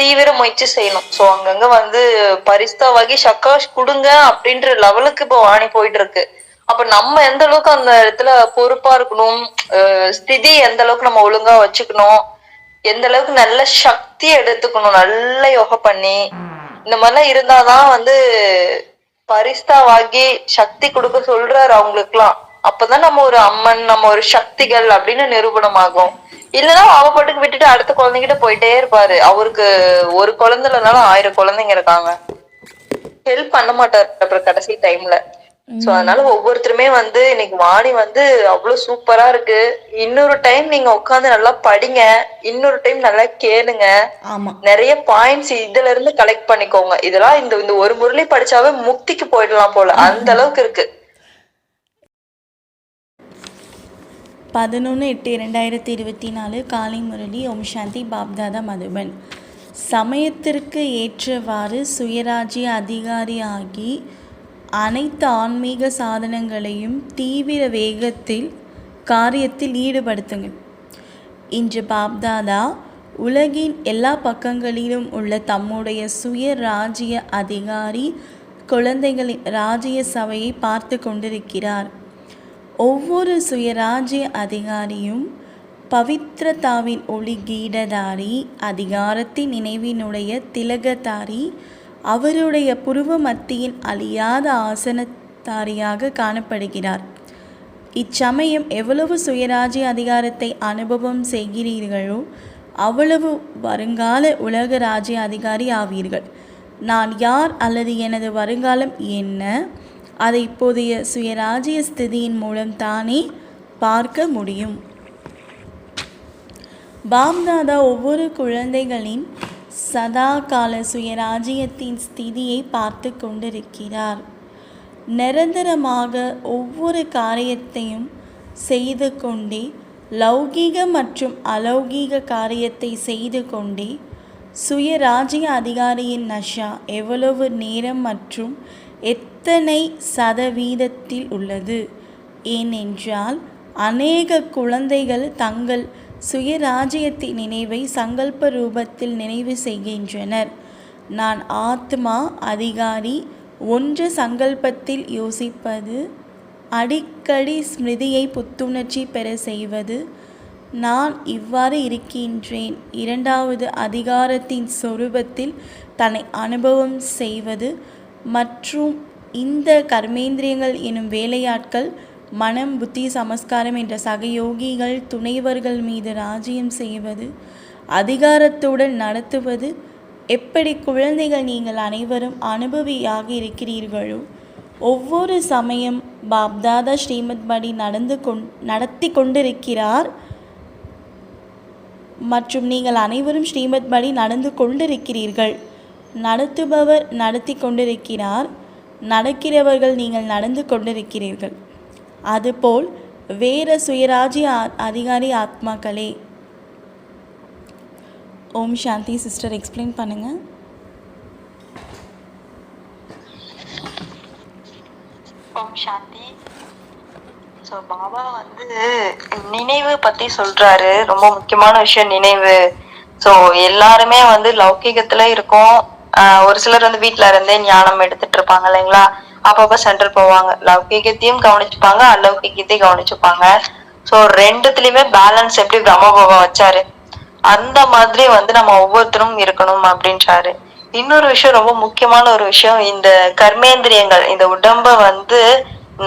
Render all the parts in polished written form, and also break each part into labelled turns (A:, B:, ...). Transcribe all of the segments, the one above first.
A: தீவிர முயற்சி செய்யணும். சோ அங்கங்க வந்து பரிஸ்தா வகை சக்காஷ் குடுங்க அப்படின்ற லெவலுக்கு இப்போ வாணி போயிட்டு இருக்கு. அப்ப நம்ம எந்த அளவுக்கு அந்த இடத்துல பொறுப்பா இருக்கணும், ஸ்திதி எந்த அளவுக்கு நம்ம ஒழுங்கா வச்சுக்கணும், எந்த அளவுக்கு நல்ல சக்தி எடுத்துக்கணும், நல்ல யோகா பண்ணி இந்த மாதிரிலாம் இருந்தாதான் வந்து பரிஸ்தா வாங்கி சக்தி கொடுக்க சொல்றாரு அவங்களுக்குலாம். அப்பதான் நம்ம ஒரு அம்மன், நம்ம ஒரு சக்திகள் அப்படின்னு நிரூபணம் ஆகும். இல்லன்னா அவ பாட்டுக்கு விட்டுட்டு அடுத்த குழந்தைகிட்ட போயிட்டே இருப்பாரு. அவருக்கு ஒரு குழந்தை இல்லைனாலும் 1000 குழந்தைங்க இருக்காங்க. ஹெல்ப் பண்ண மாட்டாரு அப்புறம் கடைசி டைம்ல. சோ அதனால ஒவ்வொருத்தருமே வந்து இன்னைக்கு வாணி வந்து அவ்வளவு சூப்பரா இருக்கு. இன்னொரு டைம் நீங்க உட்காந்து நல்லா படிங்க, இன்னொரு டைம் நல்லா கேளுங்க. நிறைய பாயிண்ட்ஸ் இதுல இருந்து கலெக்ட் பண்ணிக்கோங்க. இதெல்லாம் இந்த ஒரு முரளி படிச்சாவே முக்திக்கு போயிடலாம் போல, அந்த அளவுக்கு இருக்கு.
B: 11/8/2024 காலை முரளி. ஓம் சாந்தி. பாப்தாதா மதுபன். சமயத்திற்கு ஏற்றவாறு சுயராஜ்ய அதிகாரியாகி அனைத்து ஆன்மீக சாதனங்களையும் தீவிர வேகத்தில் காரியத்தில் ஈடுபடுத்துங்கள். இன்று பாப்தாதா உலகின் எல்லா பக்கங்களிலும் உள்ள தம்முடைய சுய ராஜ்ய அதிகாரி குழந்தைகளின் ராஜ்ய சபையை பார்த்து கொண்டிருக்கிறார். ஒவ்வொரு சுயராஜ்ய அதிகாரியும் பவித்ரதாவின் ஒளி கீடதாரி, அதிகாரத்தின் நினைவினுடைய திலகதாரி, அவருடைய புருவ மத்தியின் அழியாத ஆசனத்தாரியாக காணப்படுகிறார். இச்சமயம் எவ்வளவு சுயராஜ்ய அதிகாரத்தை அனுபவம் செய்கிறீர்களோ அவ்வளவு வருங்கால உலக ராஜ்ய அதிகாரி ஆவீர்கள். நான் யார் அல்லது எனது வருங்காலம் என்ன, அதை இப்போதைய சுயராஜ்ய ஸ்திதியின் மூலம் தானே பார்க்க முடியும். பாப்தாதா ஒவ்வொரு குழந்தைகளின் சதா கால சுயராஜ்யத்தின் ஸ்திதியை பார்த்து கொண்டிருக்கிறார். நிரந்தரமாக ஒவ்வொரு காரியத்தையும் செய்து கொண்டே, லௌகீக மற்றும் அலௌகீக காரியத்தை செய்து கொண்டே சுயராஜ்ய அதிகாரியின் நஷா எவ்வளவு நேரம் மற்றும் எத்தனை சதவீதத்தில் உள்ளது. ஏனென்றால் அநேக குழந்தைகள் தங்கள் சுயராஜ்யத்தின் நினைவை சங்கல்ப ரூபத்தில் நினைவு செய்கின்றனர். நான் ஆத்மா அதிகாரி. ஒன்று சங்கல்பத்தில் யோசிப்பது, அடிக்கடி ஸ்மிருதியை புத்துணர்ச்சி பெற செய்வது, நான் இவ்வாறு இருக்கின்றேன். இரண்டாவது அதிகாரத்தின் சொரூபத்தில் தன்னை அனுபவம் செய்வது மற்றும் இந்த கர்மேந்திரியங்கள் எனும் வேலையாட்கள், மனம், புத்தி, சமஸ்காரம் என்ற சகயோகிகள், துணைவர்கள் மீது ராஜ்யம் செய்வது, அதிகாரத்துடன் நடத்துவது. எப்படி குழந்தைகள் நீங்கள் அனைவரும் அனுபவியாக இருக்கிறீர்களோ, ஒவ்வொரு சமயம் பாப்தாதா ஸ்ரீமத் படி நடத்தி கொண்டிருக்கிறார் மற்றும் நீங்கள் அனைவரும் ஸ்ரீமத் படி நடந்து கொண்டிருக்கிறீர்கள். நடத்துபவர் நடத்தி கொண்டிருக்கிறார், நடக்கிறவர்கள் நீங்கள் நடந்து கொண்டிருக்கிறீர்கள். அதுபோல் வேற சுயராஜ்ய அதிகாரி ஆத்மாக்களே. ஓம் சாந்தி. சிஸ்டர் எக்ஸ்பிளைன் பண்ணுங்க.
A: ஓம் சாந்தி. ஸோ பாபா வந்து நினைவு பத்தி சொல்றாரு. ரொம்ப முக்கியமான விஷயம் நினைவு. ஸோ எல்லாருமே வந்து லௌகீகத்துல இருக்கோம். ஒரு சிலர் வந்து வீட்டுல இருந்தே ஞானம் எடுத்துட்டு இருப்பாங்க இல்லைங்களா. அப்பப்ப சென்டர் போவாங்க. லௌகீகத்தையும் கவனிச்சுப்பாங்க, அலௌகீகத்தையும் கவனிச்சுப்பாங்க. ஸோ ரெண்டுத்துலயுமே பேலன்ஸ் எப்படி பிரம்ம பாபா வச்சாரு, அந்த மாதிரி வந்து நம்ம ஒவ்வொருத்தரும் இருக்கணும் அப்படின்றாரு. இன்னொரு விஷயம், ரொம்ப முக்கியமான ஒரு விஷயம், இந்த கர்மேந்திரியங்கள், இந்த உடம்ப வந்து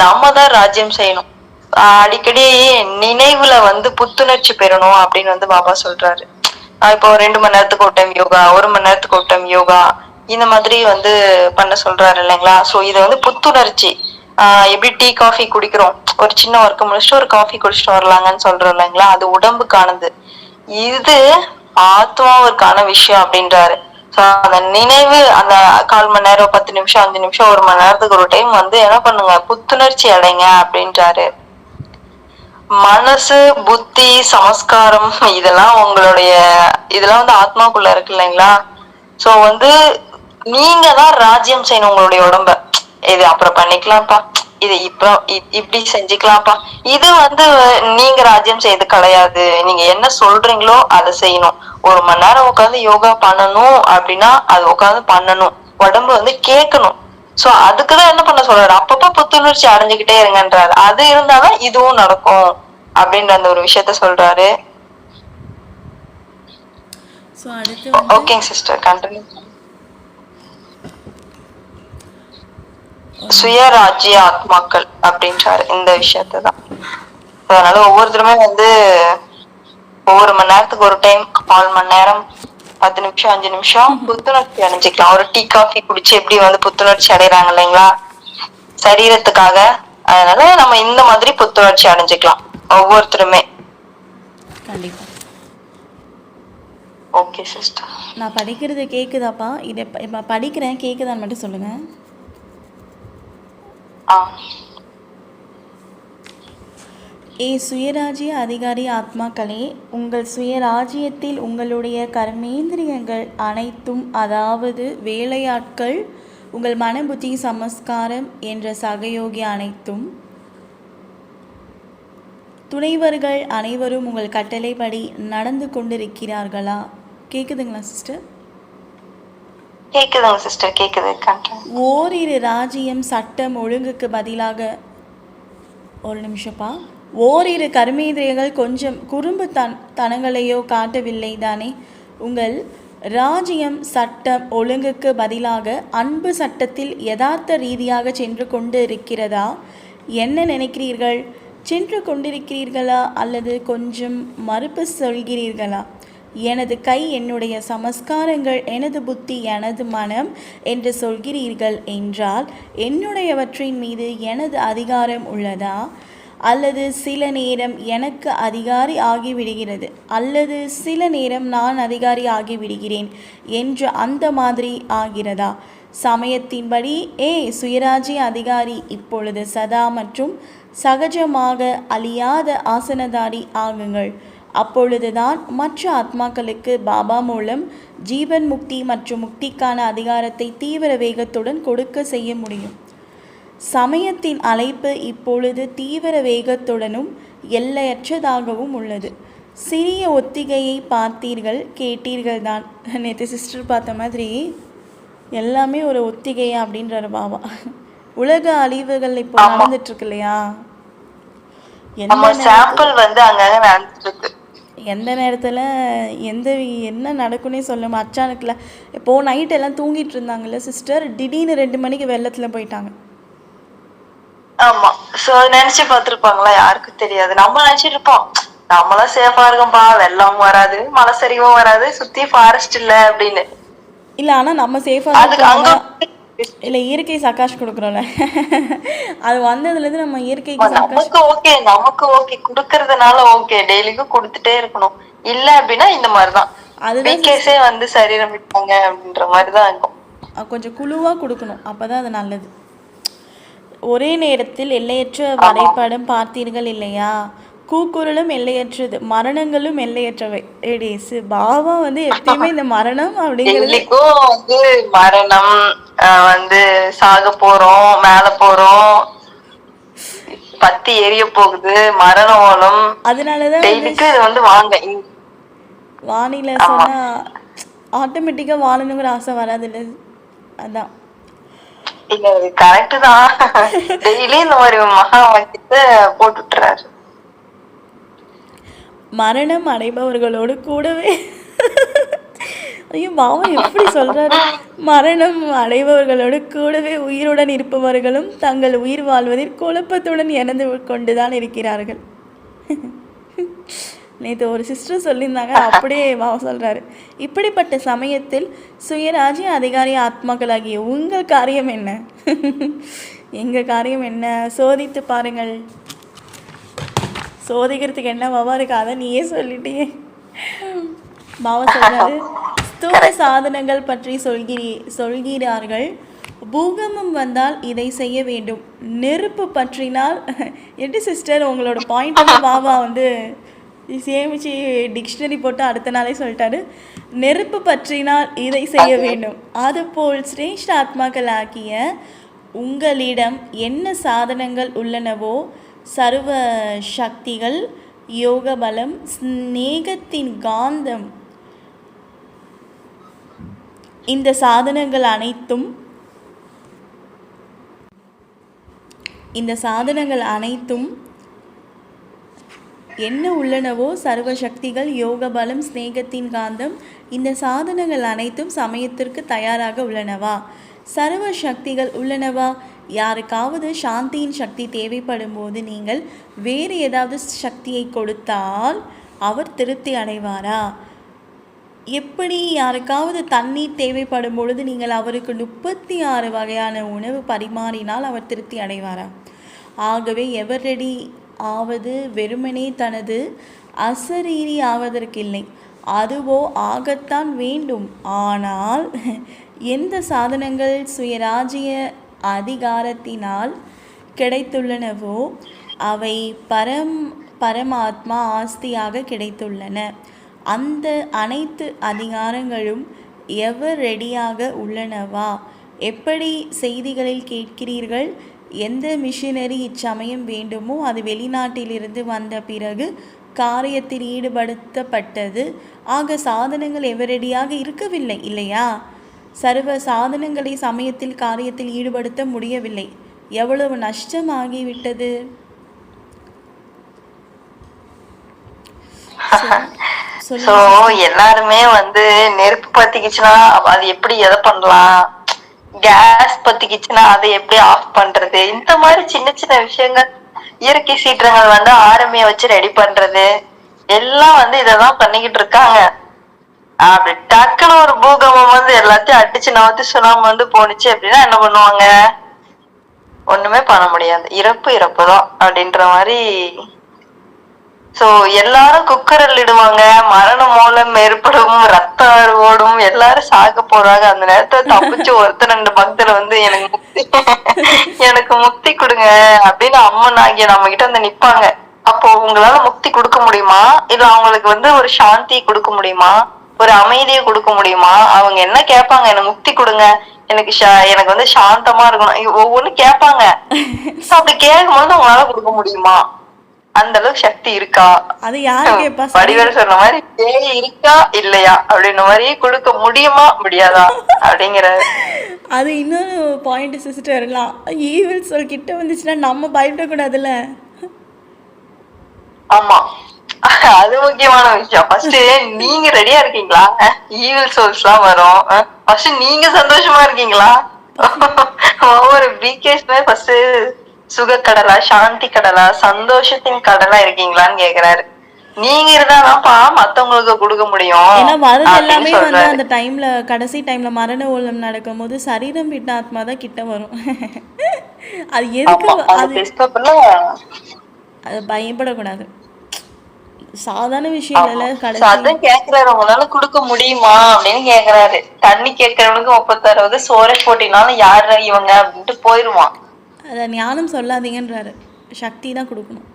A: நம்ம தான் ராஜ்யம் செய்யணும். அடிக்கடி நினைவுல வந்து புத்துணர்ச்சி பெறணும் அப்படின்னு வந்து பாபா சொல்றாரு. இப்போ 2 மணி நேரத்துக்கு ஒரு டைம் யோகா, 1 மணி நேரத்துக்கு ஒரு டைம் யோகா, இந்த மாதிரி வந்து பண்ண சொல்றாரு இல்லைங்களா. சோ இது வந்து புத்துணர்ச்சி. எப்படி டீ காஃபி குடிக்கிறோம், ஒரு சின்ன ஒர்க் முடிச்சுட்டு ஒரு காஃபி குடிச்சிட்டு வரலாங்கன்னு சொல்றோம் இல்லைங்களா, அது உடம்புக்கானது. இது ஆத்மாவுக்கான விஷயம் அப்படின்றாரு. சோ அந்த நினைவு, அந்த 1/4 மணி நேரம், 10 நிமிஷம், 5 நிமிஷம், 1 மணி நேரத்துக்கு ஒரு டைம் வந்து என்ன பண்ணுங்க, புத்துணர்ச்சி அடைங்க அப்படின்றாரு. மனசு, புத்தி, சமஸ்காரம் இதெல்லாம் உங்களுடைய, இதெல்லாம் வந்து ஆத்மாக்குள்ள இருக்கு இல்லைங்களா. சோ வந்து நீங்க தான் ராஜ்யம் செய்யணும் உங்களுடைய உடம்ப. இது அப்புறம் பண்ணிக்கலாம்ப்பா, இது இப்போ இப்படி செஞ்சுக்கலாம்ப்பா. இது வந்து நீங்க ராஜ்யம் செய்து கிடையாது. நீங்க என்ன சொல்றீங்களோ அதை செய்யணும். 1 மணி நேரம் உட்காந்து யோகா பண்ணணும் அப்படின்னா அது உட்காந்து பண்ணணும். உடம்பு வந்து கேட்கணும். சோ அதுக்குதான் என்ன பண்ண சொல்றாரு, அப்பப்ப புத்துணர்ச்சி அடைஞ்சுக்கிட்டே இருங்கன்றாரு. அது இருந்தாதான் இதுவும் நடக்கும் அப்படின்ற அந்த ஒரு விஷயத்த சொல்றாரு.
B: ஸோ அடுத்து வந்து
A: ஓகேங்க சிஸ்டர், கண்டினியூ. சுயராஜ்ய ஆத்மாக்கள் அப்படின்றாரு இந்த விஷயத்தான். அதனால ஒவ்வொருத்தருமே வந்து ஒவ்வொரு மணி நேரத்துக்கு ஒரு டைம், 4 மணி நேரம், 10 நிமிஷம், 5 நிமிஷம் புத்துணர்ச்சி அடைஞ்சுக்கலாம். ஒரு டீ காஃபி குடிச்சு எப்படி வந்து புத்துணர்ச்சி அடைறாங்க இல்லைங்களா சரீரத்துக்காக, அதனால நம்ம இந்த மாதிரி புத்துணர்ச்சி அடைஞ்சுக்கலாம் ஒவ்வொருத்தருமே.
B: கண்டிப்பாக.
A: Okay sister.
B: நான் படிக்கிறது கேட்குதாப்பா? இதை இப்போ படிக்கிறேன், கேட்குதான்னு மட்டும் சொல்லுங்கள். ஏ சுயராஜ்ய அதிகாரி ஆத்மாக்களே, உங்கள் சுயராஜ்யத்தில் உங்களுடைய கர்மேந்திரியங்கள் அனைத்தும், அதாவது வேலையாட்கள், உங்கள் மன புத்தி சமஸ்காரம் என்ற சகயோகி அனைத்தும், துணைவர்கள் அனைவரும் உங்கள் கட்டளைப்படி நடந்து கொண்டிருக்கிறார்களா? கேட்குதுங்களா சிஸ்டர்?
A: கேக்குதுங்க சிஸ்டர், கேக்குது.
B: ஓரிரு ராஜ்யம் சட்டம் ஒழுங்குக்கு பதிலாக, ஒரு நிமிஷப்பா, ஓரிரு கர்மேந்திரியங்கள் கொஞ்சம் குறும்பு தனங்களையோ காட்டவில்லை தானே? உங்கள் ராஜ்யம் சட்டம் ஒழுங்குக்கு பதிலாக அன்பு சட்டத்தில் யதார்த்த ரீதியாக சென்று கொண்டு இருக்கிறதா? என்ன நினைக்கிறீர்கள்? சென்று கொண்டிருக்கிறீர்களா அல்லது கொஞ்சம் மறுப்பு சொல்கிறீர்களா? எனது கை, என்னுடைய சமஸ்காரங்கள், எனது புத்தி, எனது மனம் என்று சொல்கிறீர்கள் என்றால் என்னுடையவற்றின் மீது எனது அதிகாரம் உள்ளதா? அல்லது சில நேரம் எனக்கு அதிகாரி ஆகிவிடுகிறது, அல்லது சில நேரம் நான் அதிகாரி ஆகிவிடுகிறேன் என்று அந்த மாதிரி ஆகிறதா? சமயத்தின்படி சுயராஜ்ய அதிகாரி இப்பொழுது சதா மற்றும் சகஜமாக அழியாத ஆசனதாரி ஆகுங்கள். அப்பொழுதுதான் மற்ற ஆத்மாக்களுக்கு பாபா மூலம் ஜீவன் முக்தி மற்றும் முக்திக்கான அதிகாரத்தை தீவிர வேகத்துடன் கொடுக்க செய்ய முடியும். சமயத்தின் அழைப்பு இப்பொழுது தீவிர வேகத்துடனும் எல்லையற்றதாகவும் உள்ளது. சிறிய ஒத்திகையை பார்த்தீர்கள், கேட்டீர்கள் தான். நேற்று சிஸ்டர் பார்த்த மாதிரி எல்லாமே ஒரு ஒத்திகையா அப்படின்றாரு பாபா. உலக அழிவுகள் இப்போ நடந்துட்டுருக்கு இல்லையா, எந்த நேரத்தில் என்ன நடக்குன்னே சொல்ல அச்சானுக்குல. இப்போது நைட் எல்லாம் தூங்கிட்டு இருந்தாங்கல்ல சிஸ்டர், திடீர்னு 2 மணிக்கு வெள்ளத்தில் போயிட்டாங்க.
A: ஆமா, சோ நினைச்சு பார்த்திருப்பாங்களா? யாருக்கும் தெரியாது. நம்ம நினைச்சிட்டு இருப்போம் நம்மளாம் சேஃபா இருக்கோம்பா, வெள்ளமும் வராது, மலை சரிவும் வராது, சுத்தி ஃபாரஸ்ட் இல்ல அப்படின்னு.
B: இல்ல, ஆனா நம்ம சேஃபா இல்ல, இயற்கை சகாஷ் கொடுக்குறோம்ல, அது வந்ததுலேருந்து நம்ம இயற்கைக்கு
A: நமக்கு ஓகே கொடுக்கறதுனால ஓகே, டெய்லிக்கும் கொடுத்துட்டே இருக்கணும். இல்ல அப்படின்னா இந்த மாதிரிதான் அதுதான் வந்து சரீரம் விட்டாங்க அப்படின்ற மாதிரிதான் இருக்கும்.
B: கொஞ்சம் குழுவா கொடுக்கணும், அப்பதான் அது நல்லது. ஒரே நேரத்தில் எல்லையற்ற வரைபடம் பார்த்தீர்கள் இல்லையா? கூக்குரலும் எல்லையற்றது, மரணங்களும் எல்லையற்றவை. பாபா வந்து எப்பயுமே இந்த மரணம் அப்படிங்கிறது
A: வந்து மரணம் வந்து சாக போறோம், மேல போறோம், பத்தி எரிய போகுது, மரணம் ஓலம்.
B: அதனாலதான்
A: வந்து வாங்க
B: வானிலை சொன்னா ஆட்டோமேட்டிக்கா வாழணுங்கிற ஆசை வராது இல்ல. அதான்
A: கரெக்ட் தான். டெய்லி இந்த மாதிரி மகா வாக்கியத்தை போட்டுறாரு.
B: மரணம் அடைபவர்களோடு கூடவே, ஐயோ பாவா எப்படி சொல்றாரு, மரணம் அடைபவர்களோடு கூடவே உயிருடன் இருப்பவர்களும் தங்கள் உயிர் வாழ்வதில் குழப்பத்துடன் இறந்து கொண்டுதான் இருக்கிறார்கள். நேற்று ஒரு சிஸ்டர் சொல்லியிருந்தாங்க, அப்படியே பாவா சொல்றாரு. இப்படிப்பட்ட சமயத்தில் சுயராஜ்ய அதிகாரி ஆத்மாக்களாகிய உங்கள் காரியம் என்ன? எங்க காரியம் என்ன? சோதித்து பாருங்கள். சோதிக்கிறதுக்கு என்ன பாபா இருக்கு, அதை நீயே சொல்லிட்டியே. பாபா சொல்றாரு, ஸ்தூல சாதனங்கள் பற்றி சொல்கிறார்கள். பூகம்பம் வந்தால் இதை செய்ய வேண்டும். நெருப்பு பற்றினால் எப்படி சிஸ்டர் உங்களோட பாயிண்ட் வந்து பாபா வந்து சேமிச்சு டிக்ஷனரி போட்டு அடுத்த நாளே சொல்லிட்டாரு. நெருப்பு பற்றினால் இதை செய்ய வேண்டும். அதுபோல் சிரேஷ்ட ஆத்மாக்கள் ஆக்கிய உங்களிடம் என்ன சாதனங்கள் உள்ளனவோ, சர்வ சக்திகள், யோக பலம், சிநேகத்தின் காந்தம், இந்த சாதனங்கள் அனைத்தும் என்ன உள்ளனவோ, சர்வ சக்திகள், யோக பலம், சிநேகத்தின் காந்தம், இந்த சாதனங்கள் அனைத்தும் சமயத்திற்கு தயாராக உள்ளனவா? சர்வ சக்திகள் உள்ளனவா? யாருக்காவது சாந்தியின் சக்தி தேவைப்படும் போது நீங்கள் வேறு ஏதாவது சக்தியை கொடுத்தால் அவர் திருப்தி அடைவாரா? எப்படி யாருக்காவது தண்ணீர் தேவைப்படும் பொழுது நீங்கள் அவருக்கு 36 வகையான உணவு பரிமாறினால் அவர் திருப்தி அடைவாரா? ஆகவே எவர் ரெடி ஆவது வெறுமனே தனது அசரீரி ஆவதற்கில்லை, அதுவோ ஆகத்தான் வேண்டும். ஆனால் எந்த சாதனங்கள் சுயராஜ்ய அதிகாரத்தினால் கிடைத்துள்ளனவோ அவை பரமாத்மா ஆஸ்தியாக கிடைத்துள்ளன. அந்த அனைத்து அதிகாரங்களும் எவர் ரெடியாக உள்ளனவா? எப்படி செய்திகளில் கேட்கிறீர்கள், எந்த மிஷினரி இச்சமயம் வேண்டுமோ அது வெளிநாட்டிலிருந்து வந்த பிறகு காரியத்தில் ஈடுபடுத்தப்பட்டது. ஆக சாதனங்கள் எவரடியாக இருக்கவில்லை இல்லையா? சர்வ சாதனங்களை சமயத்தில் காரியத்தில் ஈடுபடுத்த முடியவில்லை. எவ்வளவு நஷ்டமாகிவிட்டது!
A: சோ எல்லாருமே வந்து நெருப்பு பத்திக்கிச்சுன்னா அது எப்படி எதை பண்ணலாம், கேஸ் பத்திக்கிச்சுன்னா அதை எப்படி ஆஃப் பண்றது, இந்த மாதிரி சின்ன சின்ன விஷயங்கள், இயற்கை சீற்றங்கள் வந்து ஆர்மியை வச்சு ரெடி பண்றது எல்லாம் வந்து இததான் பண்ணிக்கிட்டு இருக்காங்க. அப்படி டக்குன்னு ஒரு பூகம்பம் வந்து எல்லாத்தையும் அடிச்சு நவத்து சுனாமி வந்து போனுச்சு அப்படின்னா என்ன பண்ணுவாங்க? ஒண்ணுமே பண்ண முடியாது. இறப்பு தான் அப்படின்ற மாதிரி. சோ எல்லாரும் குக்கரில் இடுவாங்க, மரண மூலம் ஏற்படும், ரத்த ஓடும், எல்லாரும் சாக போறாங்க. அந்த நேரத்துல தப்பிச்சு ஒருத்தர் 2 பக்தர் வந்து எனக்கு முக்தி கொடுங்க அப்படின்னு அம்மன் ஆகிய நம்ம கிட்ட வந்து நிப்பாங்க. அப்போ உங்களால முக்தி கொடுக்க முடியுமா? இல்ல அவங்களுக்கு வந்து ஒரு சாந்தி கொடுக்க முடியுமா, ஒரு அமைதியை கொடுக்க முடியுமா? அவங்க என்ன கேட்பாங்க? எனக்கு முக்தி கொடுங்க, எனக்கு வந்து சாந்தமா இருக்கணும், ஒவ்வொன்னு கேட்பாங்க. அப்படி கேட்கும்போது உங்களால கொடுக்க முடியுமா? அந்த அளவுக்கு சக்தி இருக்கா?
B: அது யாரு கேப்பா?
A: வடிவேல் சொன்ன மாதிரி பேய் இருக்கா இல்லையா அப்படின்ற மாதிரி கொடுக்க முடியுமா முடியாதா அப்படிங்கிற
B: அது இன்னொரு பாயிண்ட் சிஸ்டர்லாம். ஈவில் சொல் கிட்ட வந்துச்சுன்னா நம்ம பயப்படக்கூடாதுல்ல.
A: ஆமா, அது முக்கியமான விஷயம். ஃபர்ஸ்ட் நீங்க ரெடியா இருக்கீங்களா? ஈவில் சோல்ஸ் எல்லாம் வரும். ஃபர்ஸ்ட் நீங்க சந்தோஷமா இருக்கீங்களா? ஒவ்வொரு பிகேஸ்மே ஃபர்ஸ்ட் சுக கடலா, சாந்தி கடலா, சந்தோஷத்தின் கடலா இருக்கீங்களான்னு கேக்குறாரு. நீங்க இருந்தாதான்ப்பா மத்தவங்களுக்கு கொடுக்க முடியும்.
B: ஏன்னா வருது எல்லாமே வந்து அந்த டைம்ல, கடைசி டைம்ல மரண ஓலம் நடக்கும் போது சரீரம் விட்ட ஆத்மா தான் கிட்ட வரும். அது எதுக்கு? அது பயப்படக்கூடாது, சாதாரண விஷயம் இல்ல.
A: கடைசி கேக்குறாரு, உங்களால கொடுக்க முடியுமா அப்படின்னு கேக்குறாரு. தண்ணி கேட்கறவனுக்கு 36 சோறை போட்டினாலும் யாரு இவங்க அப்படின்ட்டு போயிருவான்.
B: அத ஞானம் சொல்லாதீங்கன்றாரு, சக்தி தான் கொடுக்கணும்.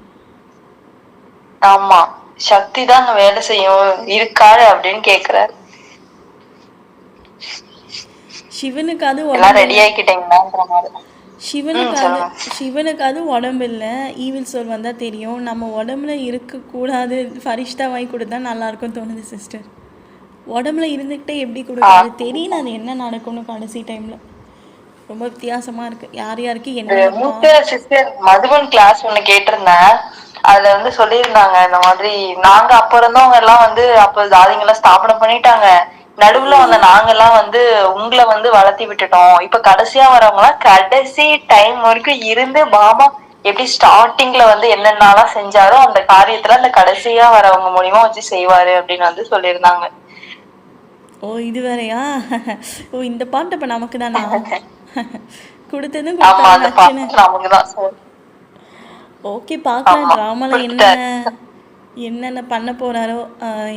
A: ஆமா, சக்தி தான் வேலை செய்யும், இருக்காரு அப்படின்னு கேக்குறாரு.
B: சிவனுக்கு அது
A: ரெடி ஆகிட்டீங்களான்ற மாதிரி.
B: சிவனுக்கு அது உடம்பு இல்லை, ஈவில் சொல் வந்தா தெரியும். நம்ம உடம்புல இருக்கக்கூடாது, ஃபரிஷ்தா வாங்கி கொடுத்தா நல்லா இருக்கும் தோணுது சிஸ்டர். உடம்புல இருந்துகிட்டே எப்படி கொடுக்காது தெரியல, அது என்ன நடக்கும்னு கடைசி டைம்ல. ரொம்ப வித்தியாசமா இருக்கு. யார் யாருக்கு என்ன
A: சிஸ்டர் மதுபன் கிளாஸ் ஒண்ணு கேட்டிருந்தேன். அதுல வந்து சொல்லியிருந்தாங்க இந்த மாதிரி, நாங்க அப்ப இருந்தவங்க எல்லாம் வந்து அப்ப ஜாதிங்கெல்லாம் ஸ்தாபனம் பண்ணிட்டாங்க. நடுவுல வந்த நாங்க எல்லாம் வந்து உங்களை வந்து வளர்த்தி விட்டுட்டோம். இப்ப கடைசியா வரவங்க எல்லாம் கடைசி டைம் வரைக்கும் இருந்து பாபா எப்படி ஸ்டார்டிங்ல வந்து என்னென்னலாம் செஞ்சாரோ அந்த காரியத்துல அந்த கடைசியா வரவங்க மூலியமா வச்சு செய்வாரு அப்படின்னு வந்து சொல்லியிருந்தாங்க.
B: ஓ இது வேறையா? ஓ இந்த பாட்டு இப்ப நமக்கு தானா கொடுத்ததும்? ஓகே, பார்க்கலாம் டிராமால என்னென்ன பண்ண போறாரோ.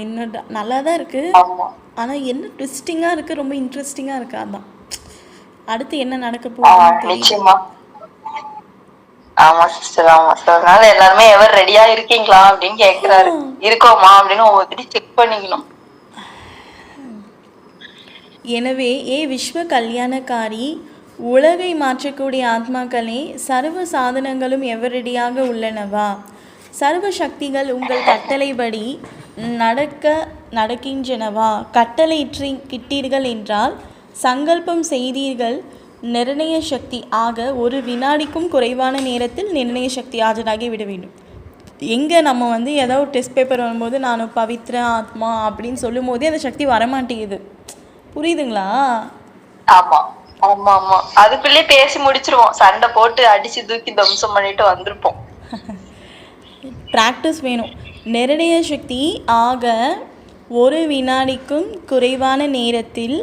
B: இன்னும் நல்லா தான் இருக்கு, ஆனா என்ன ட்விஸ்டிங்கா இருக்கு, ரொம்ப இன்ட்ரெஸ்டிங்கா இருக்கு. அதான் அடுத்து என்ன நடக்க போகுது.
A: ஆமா சிஸ்டர், ஆமா சார். அதனால எல்லாருமே எவர் ரெடியா இருக்கீங்களா அப்படின்னு கேக்குறாரு. இருக்கோமா அப்படின்னு ஒவ்வொருத்தடி செக் பண்ணிக்கணும்.
B: எனவே விஸ்வ கல்யாணக்காரி, உலகை மாற்றக்கூடிய ஆத்மாக்களே, சர்வ சாதனங்களும் எவரடியாக உள்ளனவா? சர்வ சக்திகள் உங்கள் கட்டளைப்படி நடக்கின்றனவா? கட்டளையிட்டீர்கள் என்றால் சங்கல்பம் செய்தீர்கள். நிர்ணய சக்தி ஆக ஒரு வினாடிக்கும் குறைவான நேரத்தில் நிர்ணய சக்தி ஆஜராகி விட வேண்டும். எங்கே நம்ம வந்து ஏதோ ஒரு டெஸ்ட் பேப்பர் வரும்போது நான் பவித்ர ஆத்மா அப்படின்னு சொல்லும் போதே அந்த சக்தி வரமாட்டேங்குது. புரியுதுங்களா?
A: ஆமா ஆமா ஆமா, அதுக்குள்ளே பேசி முடிச்சிருவோம், சண்டை போட்டு அடிச்சு தூக்கி தம்சம் பண்ணிட்டு வந்திருப்போம்.
B: ப்ராக்டிஸ் வேணும். நிர்ணய சக்தி ஆக ஒரு வினாடிக்கும் குறைவான நேரத்தில்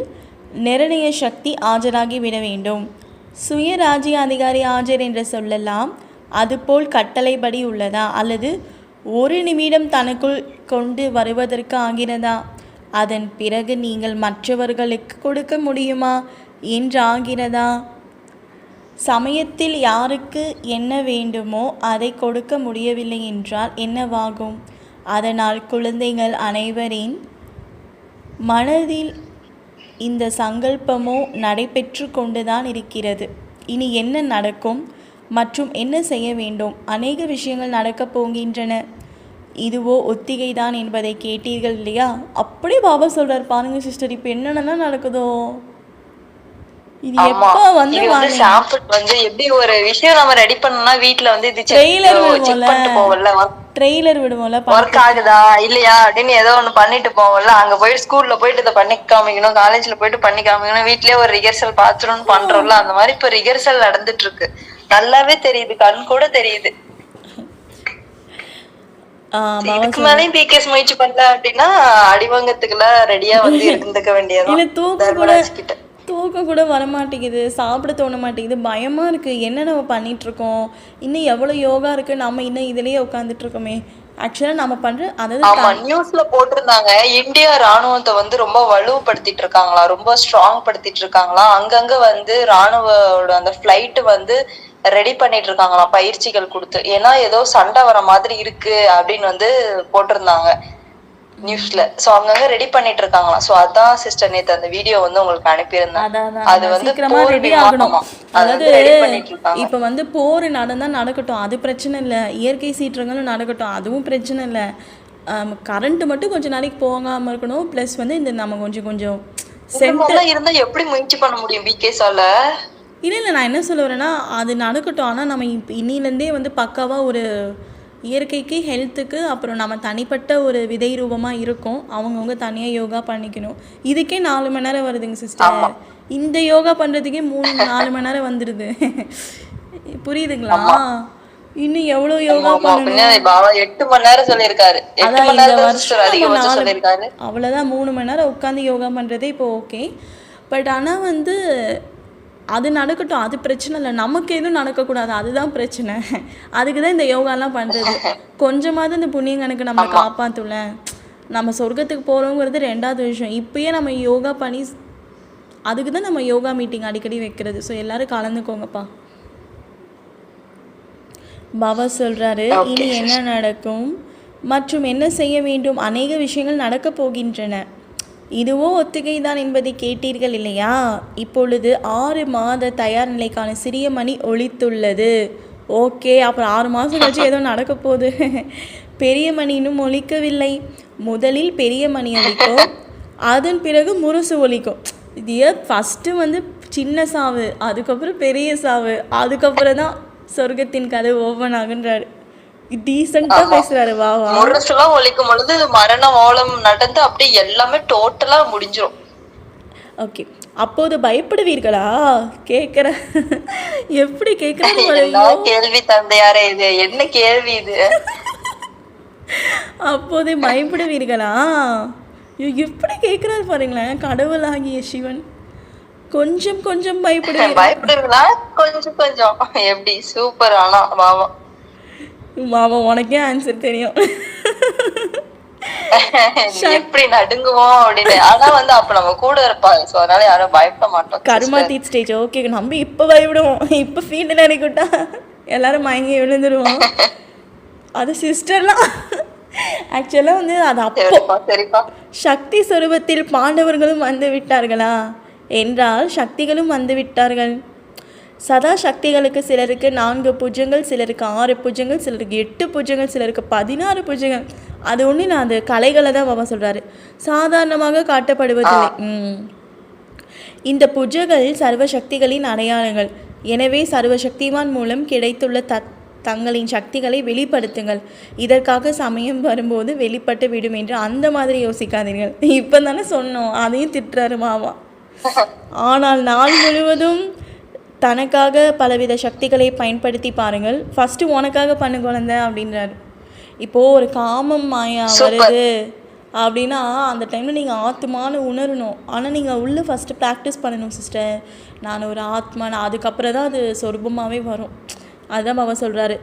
B: நிர்ணய சக்தி ஆஜராகி விட வேண்டும். சுயராஜ்ய அதிகாரி ஆஜர் என்று சொல்லலாம். அதுபோல் கட்டளைப்படி உள்ளதா? அல்லது ஒரு நிமிடம் தனக்குள் கொண்டு வருவதற்கு ஆகிறதா? அதன் பிறகு நீங்கள் மற்றவர்களுக்கு கொடுக்க முடியுமா என்று ஆகிறதா? சமயத்தில் யாருக்கு என்ன வேண்டுமோ அதை கொடுக்க முடியவில்லை என்றால் என்னவாகும்? அதனால் குழந்தைகள் அனைவரின் மனதில் இந்த சங்கல்பமோ நடைபெற்று கொண்டுதான் இருக்கிறது. இனி என்ன நடக்கும் மற்றும் என்ன செய்ய வேண்டும்? அநேக விஷயங்கள் நடக்கப் போகின்றன. இதுவோ ஒத்திகை தான் என்பதை கேட்டீர்கள் இல்லையா? அப்படியே பாபா சொல்றார் பாருங்க சிஸ்டர், இப்போ என்னென்னலாம் நடக்குதோ. இது எப்போ வந்து
A: எப்படி ஒரு விஷயம் நம்ம ரெடி பண்ணோம்னா வீட்ல வந்து இது ட்ரெய்லர்
B: விடுவோம்ல,
A: ஒர்க் ஆகுதா இல்லையா அப்படின்னு ஏதோ ஒண்ணு பண்ணிட்டு போவோம்ல, அங்க போயிட்டு ஸ்கூல்ல போயிட்டு இதை பண்ணி காமிக்கணும், காலேஜ்ல போயிட்டு பண்ணி காமிக்கணும், வீட்லயே ஒரு ரிஹர்சல் பாத்துறோம்னு பண்றோம்ல, அந்த மாதிரி இப்ப ரிஹர்சல் நடந்துட்டு இருக்கு. நல்லாவே தெரியுது, கண் கூட தெரியுது. இதுக்கு மேலேயும் பிகேஸ் முயற்சி பண்ணல அப்படின்னா அடிவாங்கத்துக்குலாம் ரெடியா வந்து இருந்துக்க வேண்டியது.
B: தூக்கம் கூட வரமாட்டேங்குது, சாப்பிட தோண மாட்டேங்குது, பயமாக இருக்குது. என்ன நம்ம பண்ணிகிட்ருக்கோம், இன்னும் எவ்வளோ யோகா இருக்குது, நம்ம இன்னும் இதுலேயே உட்காந்துட்டு இருக்கோமே. ஆக்சுவலாக நம்ம பண்ணுற அதாவது
A: நியூஸ்ல போட்டிருந்தாங்க, இந்தியா ராணுவத்தை வந்து ரொம்ப வலுப்படுத்திட்டு இருக்காங்களா, ரொம்ப ஸ்ட்ராங் படுத்திட்டு இருக்காங்களா, அங்கங்க வந்து ராணுவோட அந்த ஃபிளைட் வந்து ரெடி பண்ணிட்டு இருக்காங்களாம் பயிற்சிகள் கொடுத்து. ஏன்னா ஏதோ சண்டை வர மாதிரி இருக்கு அப்படின்னு வந்து போட்டிருந்தாங்க நியூஸ்ல. சோ அங்கங்க ரெடி பண்ணிட்டு இருக்காங்களாம். சோ அதான் சிஸ்டர் நேத்து அந்த வீடியோ வந்து உங்களுக்கு அனுப்பியிருந்தேன். அது வந்து
B: சீக்கிரமா ரெடி ஆகணும். அதாவது இப்ப வந்து போர் நடந்தா நடக்கட்டும், அது பிரச்சனை இல்லை. இயற்கை சீற்றங்களும் நடக்கட்டும், அதுவும் பிரச்சனை இல்லை. கரண்ட் மட்டும் கொஞ்ச நாளைக்கு போகாம இருக்கணும். பிளஸ் வந்து இந்த நம்ம கொஞ்சம்
A: சென்டர் இருந்தா எப்படி முயற்சி பண்ண முடியும் பிகேஸால?
B: இல்லை நான் என்ன சொல்ல வரேன்னா, அது நடக்கட்டும். ஆனால் நம்ம இன்னிலேருந்தே வந்து பக்காவாக ஒரு இயற்கைக்கு, ஹெல்த்துக்கு, அப்புறம் நம்ம தனிப்பட்ட ஒரு விதை ரூபமாக இருக்கும். அவங்கவுங்க தனியாக யோகா பண்ணிக்கணும். இதுக்கே 4 மணி நேரம் வருதுங்க சிஸ்டர். இந்த யோகா பண்ணுறதுக்கே 3-4 மணி நேரம் வந்துடுது. புரியுதுங்களா? இன்னும் எவ்வளோ யோகா பண்ணணும்.
A: 8 மணி நேரம் சொல்லியிருக்காரு.
B: அவ்வளோதான், 3 மணி நேரம் உட்காந்து யோகா பண்ணுறதே இப்போ ஓகே. பட் ஆனால் வந்து அது நடக்கட்டும், அது பிரச்சனை இல்லை. நமக்கு எதுவும் நடக்கக்கூடாது, அதுதான் பிரச்சனை. அதுக்கு தான் இந்த யோகாலாம் பண்ணுறது. கொஞ்சமாவது இந்த புண்ணியம் கணக்கு நம்ம காப்பாற்றல. நம்ம சொர்க்கத்துக்கு போகிறோங்கிறது 2வது விஷயம். இப்போயே நம்ம யோகா பண்ணி, அதுக்கு தான் நம்ம யோகா மீட்டிங் அடிக்கடி வைக்கிறது. ஸோ எல்லோரும் கலந்துக்கோங்கப்பா. பாபா சொல்கிறாரு, இனி என்ன நடக்கும் மற்றும் என்ன செய்ய வேண்டும்? அநேக விஷயங்கள் நடக்கப் போகின்றன. இதுவோ ஒத்திகை தான் என்பதை கேட்டீர்கள் இல்லையா? இப்பொழுது 6 மாத தயார் நிலைக்கான சிறிய மணி ஒலித்துள்ளது. ஓகே, அப்புறம் 6 மாதம் கழிச்சு ஏதோ நடக்க போகுது. பெரிய மணி இன்னும் ஒலிக்கவில்லை. முதலில் பெரிய மணி ஒலிக்கும், அதன் பிறகு முரசு ஒலிக்கும். இது ஃபஸ்ட்டு வந்து சின்ன சாவு, அதுக்கப்புறம் பெரிய சாவு, அதுக்கப்புறம் தான் சொர்க்கத்தின் கதவு ஓப்பன் ஆகுன்றாரு. டீசெண்டா பேசுறாரு. வாவா,
A: முரசுலாம் ஒலிக்கும் பொழுது மரண ஓலம் நடந்து அப்படியே எல்லாமே டோட்டலா முடிஞ்சிரும்.
B: ஓகே, அப்போது பயப்படுவீர்களா? கேக்குற எப்படி கேக்குறாரு
A: கேள்வி தந்தையாரே, இது என்ன கேள்வி இது?
B: அப்போது பயப்படுவீர்களா? எப்படி கேக்குறாரு பாருங்களேன். கடவுளாகிய சிவன் கொஞ்சம் கொஞ்சம்
A: பயப்படுவீங்களா? கொஞ்சம் கொஞ்சம் எப்படி? சூப்பர். ஆனா வாவா
B: மாமா, உனக்கே ஆன்சர் தெரியும்.
A: எப்படி நடுங்குவோம் அப்படின்னு. ஆனா வந்து அப்ப நம்ம கூட இருப்பாங்க, சோ அதனால யாரும் பயப்பட மாட்டோம்.
B: கர்மாதீத் ஸ்டேஜ். ஓகே, நம்ம இப்ப பயப்படுவோம். இப்ப ஃபீல்டு நினைக்கிட்டா எல்லாரும் மயங்கி விழுந்துருவோம். அது சிஸ்டர்லாம் ஆக்சுவலாக வந்து அது அப்போ சக்தி சொரூபத்தில் பாண்டவர்களும் வந்து விட்டார்களா என்றால் சக்திகளும் வந்து விட்டார்கள். சதா சக்திகளுக்கு சிலருக்கு 4 புஜங்கள், சிலருக்கு 6 புஜங்கள், சிலருக்கு 8 புஜங்கள், சிலருக்கு 16 புஜங்கள். அது ஒன்று நான் அந்த கலைகளை தான் பாபா சொல்கிறாரு, சாதாரணமாக காட்டப்படுவதில்லை. இந்த புஜங்கள் சர்வ சக்திகளின் அடையாளங்கள். எனவே சர்வசக்திவான் மூலம் கிடைத்துள்ள தங்களின் சக்திகளை வெளிப்படுத்துங்கள். இதற்காக சமயம் வரும்போது வெளிப்பட்டு விடும் என்று அந்த மாதிரி யோசிக்காதீர்கள். இப்போ தானே சொன்னோம், அதையும் திட்டுறாரு மாமா. ஆனால் நாள் முழுவதும் தனக்காக பலவித சக்திகளை பயன்படுத்தி பாருங்கள். ஃபஸ்ட்டு உனக்காக பண்ணு குழந்தை அப்படின்றாரு. இப்போது ஒரு காமம் மாயா வருது அப்படின்னா அந்த டைமில் நீங்கள் ஆத்மானு உணரணும். ஆனால் நீங்கள் உள்ளே ஃபஸ்ட்டு ப்ராக்டிஸ் பண்ணணும் சிஸ்டர். நான் ஒரு ஆத்மா, அதுக்கப்புறம் தான் அது சொரூபமாகவே வரும். அதுதான் பாபா சொல்கிறாரு,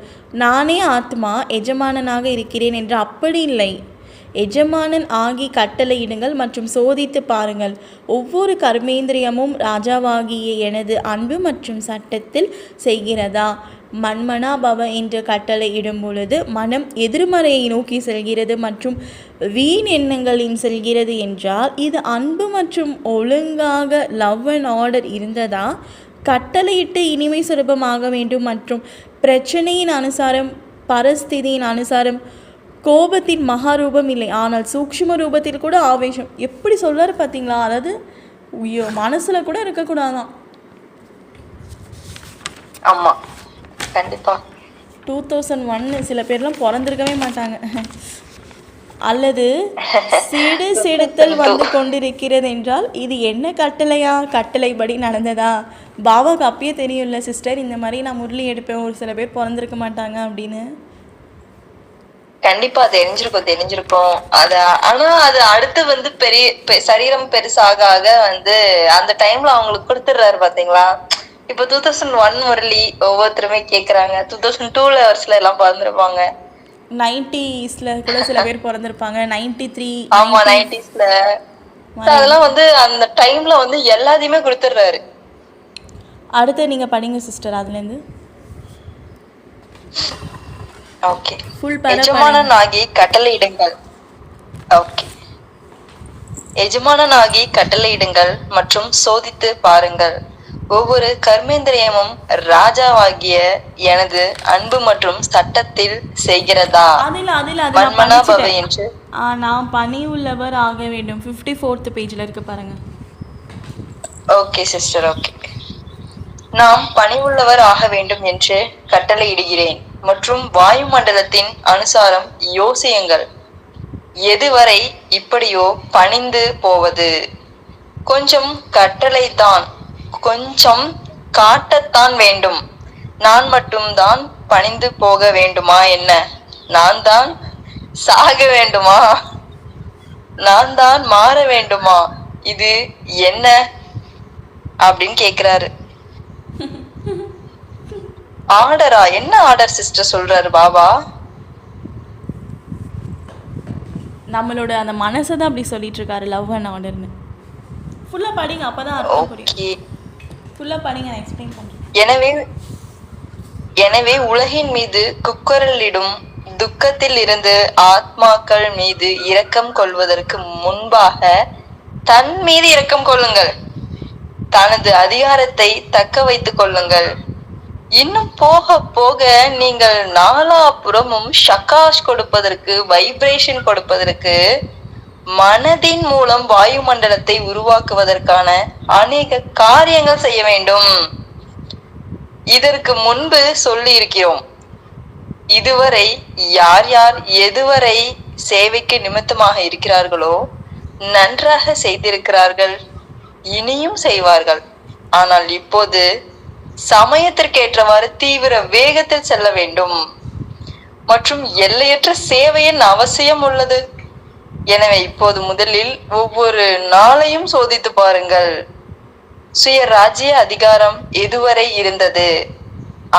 B: நானே ஆத்மா எஜமானனாக இருக்கிறேன் என்று. அப்படி இல்லை, எஜமானன் ஆகி கட்டளையிடுங்கள் மற்றும் சோதித்து பாருங்கள். ஒவ்வொரு கர்மேந்திரியமும் ராஜாவாகிய எனது அன்பு மற்றும் சட்டத்தில் செய்கிறதா? மன்மனா பவ என்று கட்டளை இடும் பொழுது மனம் எதிர்மறையை நோக்கி செல்கிறது மற்றும் வீண் எண்ணங்களின் செல்கிறது என்றால் இது அன்பு மற்றும் ஒழுங்காக லவ் அண்ட் ஆர்டர் இருந்ததா? கட்டளையிட்டு இனிமை சுலபமாக வேண்டும் மற்றும் பிரச்சனையின் அனுசாரம் பரஸ்திதியின் அனுசாரம் கோபத்தின் மகாரூபம் இல்லை, ஆனால் சூக்ஷ்ம ரூபத்தில் கூட ஆவேசம். எப்படி சொல்றாரு பார்த்தீங்களா? அதாவது மனசுல கூட இருக்கக்கூடாதான்.
A: ஆமா, கண்டிப்பா.
B: 2001 சில பேர்லாம் பிறந்திருக்கவே மாட்டாங்க. அல்லது சீடு சிடுத்தல் வந்து கொண்டிருக்கிறது என்றால் இது என்ன கட்டளையா? கட்டளைப்படி நடந்ததா? பாபாவுக்கு அப்பயே தெரியும்ல சிஸ்டர், இந்த மாதிரி நான் முரளி எடுப்பேன், ஒரு சில பேர் பிறந்திருக்க மாட்டாங்க அப்படின்னு.
A: கண்டிப்பா தெரிஞ்சிருக்கும். ஆனா அது அடுத்து வந்து பெரிய சரீரம் பெருசாக ஆக வந்து அந்த டைம்ல அவங்களுக்கு கொடுத்துடுறாரு பாத்தீங்களா? இப்ப 2001 முரளி ஒவ்வொருத்தருமே கேக்குறாங்க. 2002ல வருஷத்துல எல்லாம் பிறந்திருப்பாங்க,
B: 90ஸ்ல கூட சில பேர் பிறந்திருப்பாங்க, 93.
A: ஆமா 90ஸ்ல. அதெல்லாம் வந்து அந்த டைம்ல வந்து எல்லாத்தையுமே கொடுத்துடுறாரு.
B: அடுத்து நீங்க படிங்க சிஸ்டர் அதுலேருந்து.
A: ஓகே. எஜமானனாகி கட்டளையிடுங்கள். ஓகே. எஜமானனாகி கட்டளையிடுங்கள் மற்றும் சோதித்து பாருங்கள். ஒவ்வொரு கர்மேந்திரியமும் ராஜாவாகிய எனது அன்பு மற்றும் சட்டத்தில் செய்கிறதா? மன்மனா பவ என்று.
B: நான் பணி உள்ளவர் ஆக வேண்டும். 54th பேஜ்ல இருக்கு பாருங்க.
A: Okay sister, okay. நாம் பணி உள்ளவர் ஆக வேண்டும் என்று கட்டளையிடுகிறேன் மற்றும் வாயுமண்டலத்தின் அனுசாரம் யோசியுங்கள். எதுவரை இப்படியோ பணிந்து போவது? கொஞ்சம் கட்டளைத்தான், கொஞ்சம் காட்டத்தான் வேண்டும். நான் மட்டும்தான் பணிந்து போக வேண்டுமா என்ன? நான் தான் சாக வேண்டுமா? நான் தான் மாற வேண்டுமா? இது என்ன அப்படின்னு கேக்குறாரு. ஆர்டரா? என்ன ஆர்டர் சிஸ்டர் சொல்றாரு பாபா?
B: நம்மளோட அந்த மனசை தான் அப்படி சொல்லிட்டு இருக்காரு, லவ் அண்ட் ஆர்டர்னு. ஃபுல்லா படிங்க, அப்பதான் அர்த்தம் புரியும். ஃபுல்லா படிங்க, நான் எக்ஸ்பிளைன் பண்றேன். எனவே உலகின் மீது குக்கரலிடும் துக்கத்தில் இருந்து ஆத்மாக்கள் மீது இரக்கம் கொள்வதற்கு முன்பாக தன் மீது இரக்கம் கொள்ளுங்கள். தனது அதிகாரத்தை தக்க வைத்துக் கொள்ளுங்கள். இன்னும் போக போக நீங்கள் நாலாபுறமும் ஷகாஷ் கொடுப்பதற்கு, வைப்ரேஷன் கொடுப்பதற்கு, மனதின் மூலம் வாயுமண்டலத்தை உருவாக்குவதற்கான அநேக காரியங்கள் செய்ய வேண்டும். இதற்கு முன்பு சொல்லி இருக்கிறோம். இதுவரை யார் யார் எதுவரை சேவைக்கு நிமித்தமாக இருக்கிறார்களோ நன்றாக செய்திருக்கிறார்கள், இனியும் செய்வார்கள். ஆனால் இப்போது சமயத்திற்கேற்றவாறு தீவிர வேகத்தில் செல்ல வேண்டும் மற்றும் எல்லையற்ற சேவையின் அவசியம் உள்ளது. எனவே இப்போது முதலில் ஒவ்வொரு நாளையும் சோதித்து பாருங்கள். சுய ராஜ்ய அதிகாரம் எதுவரை இருந்தது?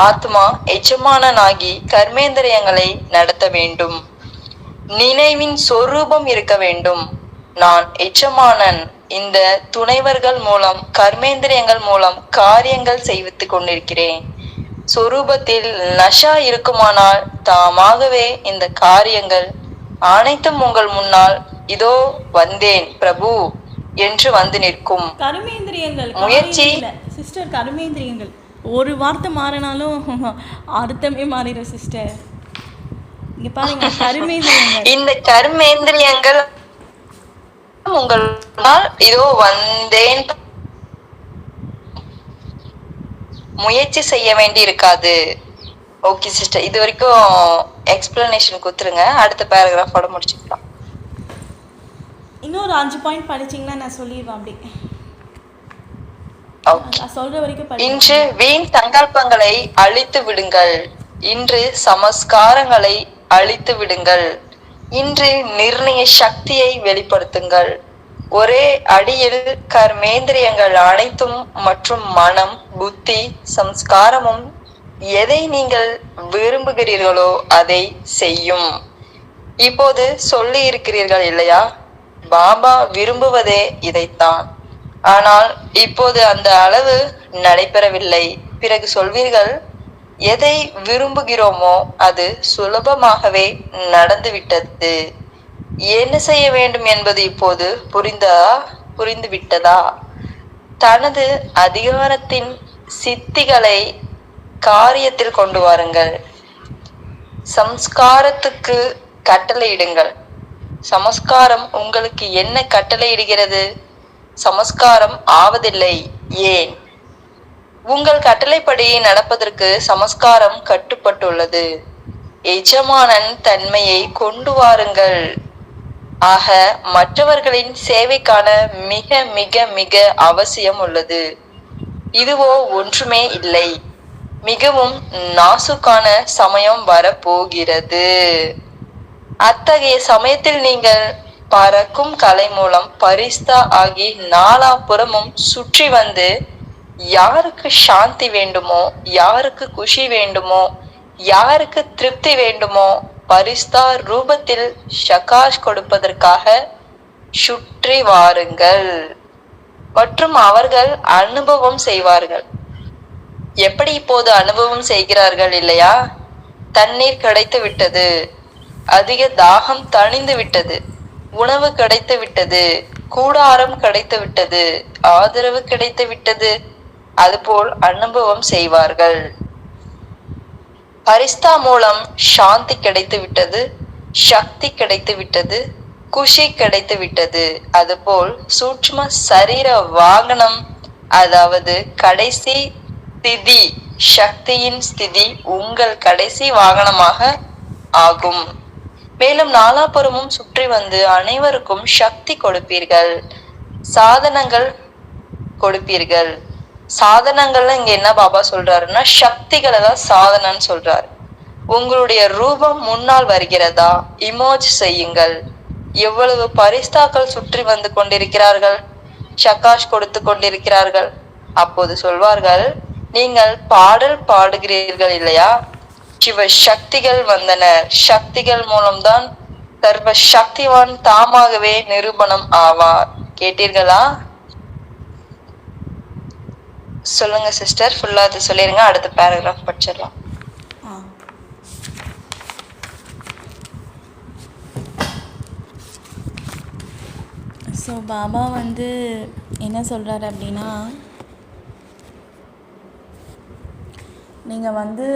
B: ஆத்மா எஜமானனாகி கர்மேந்திரியங்களை நடத்த வேண்டும். நினைவின் சொரூபம் இருக்க வேண்டும். நான் எஜமானன். இந்த துணைவர்கள் மூலம், கர்மேந்திரியங்கள் மூலம் காரியங்கள் செய்வித்துக் கொண்டிருக்கிறேன். சொரூபத்தில் நஷா இருக்குமானால் தாமாகவே இந்த காரியங்கள் அனைத்தும் உங்கள் முன்னால் இதோ வந்தேன் பிரபு என்று வந்து நிற்கும். கர்மேந்திரியங்கள்
A: முயற்சி
B: சிஸ்டர், கர்மேந்திரியங்கள் ஒரு வார்த்தை மாறினாலும் அர்த்தமே மாறிடும் சிஸ்டர். இங்க பாருங்க, கருமேந்திரியங்கள்.
A: இந்த கர்மேந்திரியங்கள் உங்களால் இதோ வந்தேன் முயற்சி செய்ய வேண்டி இருக்காது. ஓகே சிஸ்டர், இது வரைக்கும் எக்ஸ்பிளனேஷன் கொடுத்துருங்க. அடுத்த பேராகிராஃபோட முடிச்சுக்கலாம்.
B: இன்னொரு 5 பாயிண்ட் படிச்சீங்கன்னா நான் சொல்லிடுவேன். அப்படி
A: ஓகே.
B: நான் சொல்ற வரைக்கும்
A: இன்று
B: படிங்க.
A: வீண் சங்கல்பங்களை அழித்து விடுங்கள். இன்று சமஸ்காரங்களை அழித்து விடுங்கள். இன்று நிர்ணய சக்தியை வெளிப்படுத்துங்கள். ஒரே அடியில் கர்மேந்திரியங்கள் அனைத்தும் மற்றும் மனம், புத்தி, சம்ஸ்காரமும் எதை நீங்கள் விரும்புகிறீர்களோ அதை செய்யும். இப்போது சொல்லி இருக்கிறீர்கள் இல்லையா, பாபா விரும்புவதே இதைத்தான். ஆனால் இப்போது அந்த அளவு நடைபெறவில்லை. பிறகு சொல்வீர்கள், எதை விரும்புகிறோமோ அது சுலபமாகவே நடந்துவிட்டது. என்ன செய்ய வேண்டும் என்பது இப்போது புரிந்து விட்டதா? தனது அதிகாரத்தின் சித்திகளை காரியத்தில் கொண்டு வாருங்கள். சம்ஸ்காரத்துக்கு கட்டளையிடுங்கள். சமஸ்காரம் உங்களுக்கு என்ன கட்டளையிடுகிறது? சமஸ்காரம் ஆவதில்லை. ஏன்? உங்கள் கட்டளைப்படி நடப்பதற்கு சமஸ்காரம் கட்டுப்பட்டுள்ளது. எஜமானன் தன்மையை கொண்டு வாருங்கள். ஆக மற்றவர்களின் சேவைக்கான மிக மிக மிக அவசியம் உள்ளது. இதுவோ ஒன்றுமே இல்லை. மிகவும் நாசுக்கான சமயம் வரப்போகிறது. அத்தகைய சமயத்தில் நீங்கள் பறக்கும் கலை மூலம் பரிஸ்தா ஆகி நாலாபுறமும் சுற்றி வந்து யாருக்கு சாந்தி வேண்டுமோ, யாருக்கு குஷி வேண்டுமோ, யாருக்கு திருப்தி வேண்டுமோ பரிஸ்தா ரூபத்தில் ஷகாஷ் கொடுப்பதற்காக சுற்றி வாருங்கள் மற்றும் அவர்கள் அனுபவம் செய்வார்கள். எப்படி இப்போது அனுபவம் செய்கிறார்கள் இல்லையா? தண்ணீர் கிடைத்து விட்டது, அதிக தாகம் தணிந்து விட்டது, உணவு கிடைத்து விட்டது, கூடாரம் கிடைத்து விட்டது, ஆதரவு கிடைத்து விட்டது. அதுபோல் அனுபவம் செய்வார்கள். பரிஸ்தா மூலம் சாந்தி கிடைத்து விட்டது, சக்தி கிடைத்து விட்டது, குஷி கிடைத்து விட்டது. அதுபோல் சூட்சும சரீர வாகனம், அதாவது கடைசி ஸ்திதி, சக்தியின் ஸ்திதி உங்கள் கடைசி வாகனமாக ஆகும். மேலும் நாலாபுறமும் சுற்றி வந்து அனைவருக்கும் சக்தி கொடுப்பீர்கள், சாதனங்கள் கொடுப்பீர்கள். சாதனங்கள்ல இங்க என்ன பாபா சொல்றாருன்னா, சக்திகளை தான் சாதனன்னு சொல்றாரு. உங்களுடைய ரூபம் முன்னால் வருகிறதா, இமோஜ் செய்யுங்கள். எவ்வளவு பரிஸ்தாக்கள் சுற்றி வந்து கொண்டிருக்கிறார்கள், ஷகாஷ் கொடுத்து கொண்டிருக்கிறார்கள். அப்போது சொல்வார்கள், நீங்கள் பாடல் பாடுகிறீர்கள் இல்லையா, சிவ சக்திகள் வந்தனர். சக்திகள் மூலம்தான் சர்வ சக்திவான் தாமாகவே நிரூபணம் ஆவார். கேட்டீர்களா? சொல்லுங்க சிஸ்டர், ஃபுல்லா அது சொல்லிருங்க. அடுத்த பேராகிராஃப் படிச்சிடலாம்.
B: ஸோ பாபா வந்து என்ன சொல்கிறாரு அப்படின்னா, நீங்கள் வந்து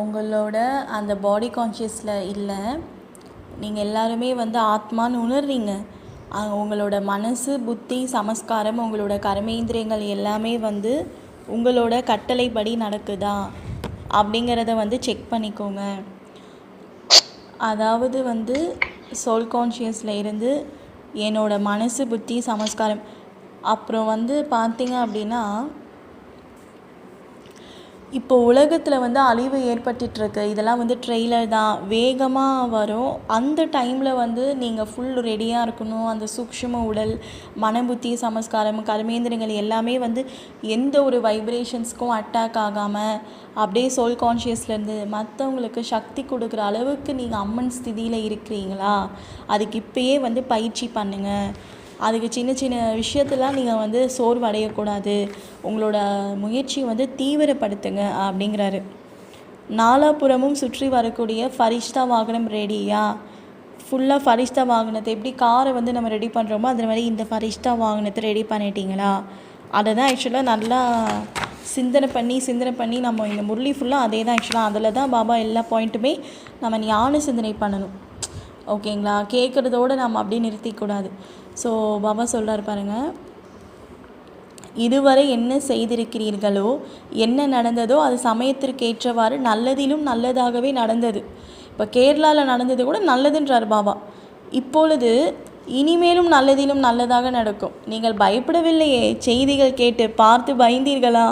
B: உங்களோட அந்த பாடி கான்ஷியஸில் இல்லை, நீங்கள் எல்லாருமே வந்து ஆத்மான்னு உணர்றீங்க. உங்களோட மனசு, புத்தி, சமஸ்காரம், உங்களோட கர்மேந்திரியங்கள் எல்லாமே வந்து உங்களோட கட்டளைப்படி நடக்குதா அப்படிங்கிறத வந்து செக் பண்ணிக்கோங்க. அதாவது வந்து சோல் கான்ஷியஸில் இருந்து என்னோட மனசு, புத்தி, சமஸ்காரம், அப்புறம் வந்து பார்த்தீங்க அப்படின்னா இப்போ உலகத்தில் வந்து அழிவு ஏற்பட்டுருக்கு. இதெல்லாம் வந்து ட்ரெய்லர் தான், வேகமாக வரும். அந்த டைமில் வந்து நீங்கள் ஃபுல் ரெடியாக இருக்கணும். அந்த சூக்ஷ்ம உடல், மனபுத்தி, சமஸ்காரம், கர்மேந்திரங்கள் எல்லாமே வந்து எந்த ஒரு வைப்ரேஷன்ஸ்க்கும் அட்டாக் ஆகாமல் அப்படியே சோல் கான்ஷியஸ்லேருந்து மற்றவங்களுக்கு சக்தி கொடுக்குற அளவுக்கு நீங்கள் அம்மன் ஸ்திதியில் இருக்கிறீங்களா? அதுக்கு இப்போயே வந்து பயிற்சி பண்ணுங்கள். அதுக்கு சின்ன சின்ன விஷயத்தெல்லாம் நீங்கள் வந்து சோர்வடையக்கூடாது. உங்களோட முயற்சியை வந்து தீவிரப்படுத்துங்க அப்படிங்கிறாரு. நாலாபுறமும் சுற்றி வரக்கூடிய ஃபரிஷ்தா வாகனம் ரெடியா? ஃபுல்லாக ஃபரிஷ்தா வாகனத்தை எப்படி காரை வந்து நம்ம ரெடி பண்ணுறோமோ அது மாதிரி இந்த ஃபரிஷ்தா வாகனத்தை ரெடி பண்ணிட்டீங்களா? அதை தான் ஆக்சுவலாக நல்லா சிந்தனை பண்ணி நம்ம இந்த முரளி ஃபுல்லாக அதே தான். ஆக்சுவலாக அதில் தான் பாபா எல்லா பாயிண்ட்டுமே நம்ம ஞான சிந்தனை பண்ணணும். ஓகேங்களா? கேட்குறதோடு நம்ம அப்படியே நிறுத்திக்கூடாது. ஸோ பாபா சொல்கிறார் பாருங்கள், இதுவரை என்ன செய்திருக்கிறீர்களோ, என்ன நடந்ததோ அது சமயத்திற்கேற்றவாறு நல்லதிலும் நல்லதாகவே நடந்தது. இப்போ கேரளாவில் நடந்தது கூட நல்லதுன்றார் பாபா. இப்பொழுது இனிமேலும் நல்லதிலும் நல்லதாக நடக்கும். நீங்கள் பயப்படவில்லையே, செய்திகள் கேட்டு பார்த்து பயந்தீர்களா?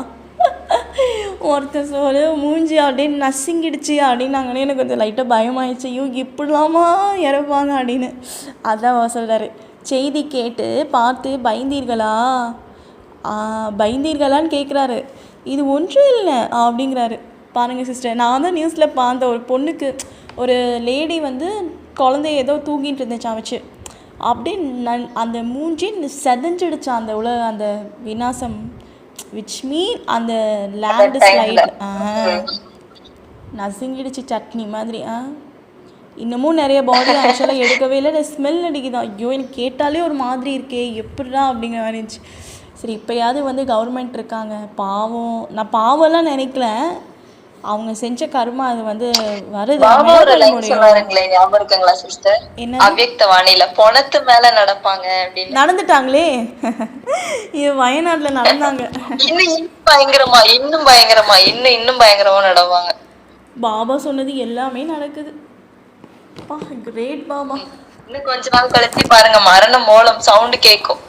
B: ஒருத்தர் சொல்ல மூஞ்சி அப்படின்னு நசுங்கிடுச்சு அப்படின்னாங்கன்னே எனக்கு கொஞ்சம் லைட்டாக பயமாயிடுச்சு. ஐயோ இப்படிலாமா இறப்பாங்க அப்படின்னு. அதான் சொல்கிறாரு, செய்தி கேட்டு பார்த்து பயந்தீர்களான்னு கேட்குறாரு. இது ஒன்றும் இல்லை அப்படிங்கிறாரு. பாருங்கள் சிஸ்டர், நான் தான் நியூஸில் பார்த்த ஒரு பொண்ணுக்கு, ஒரு லேடி வந்து குழந்தைய ஏதோ தூங்கிட்டு இருந்துச்சான் வச்சு, அப்படியே அந்த மூஞ்சி செதஞ்சிடுச்சான் அந்த அந்த விநாசம், விச் மீன் அந்த லேண்ட் ஸ்லைட் நசுங்கிடுச்சு சட்னி மாதிரி. இன்னமும் நிறைய பாடி ஆக்சுவலாக எடுக்கவே இல்லை. ஸ்மெல் அடிக்குதான். ஐயோ எனக்கு கேட்டாலே ஒரு மாதிரி இருக்கே, எப்படிடா அப்படிங்கிற மாதிரி இருந்துச்சு. சரி இப்போயாவது வந்து கவர்மெண்ட் இருக்காங்க, பாவம். நான் பாவம்லாம் நினைக்கல, அவங்க செஞ்ச கர்மா அது வந்து வருது. நடந்துட்டாங்களே, இது வயநாட்டுல நடந்தாங்க. இன்னும் பயங்கரமா நடவாங்க. பாபா சொன்னது எல்லாமே நடக்குது. கிரேட் பாபா.
A: இன்னும் கொஞ்ச நாள் கழிச்சு பாருங்க, மரண மோளம் சவுண்ட் கேட்கும்.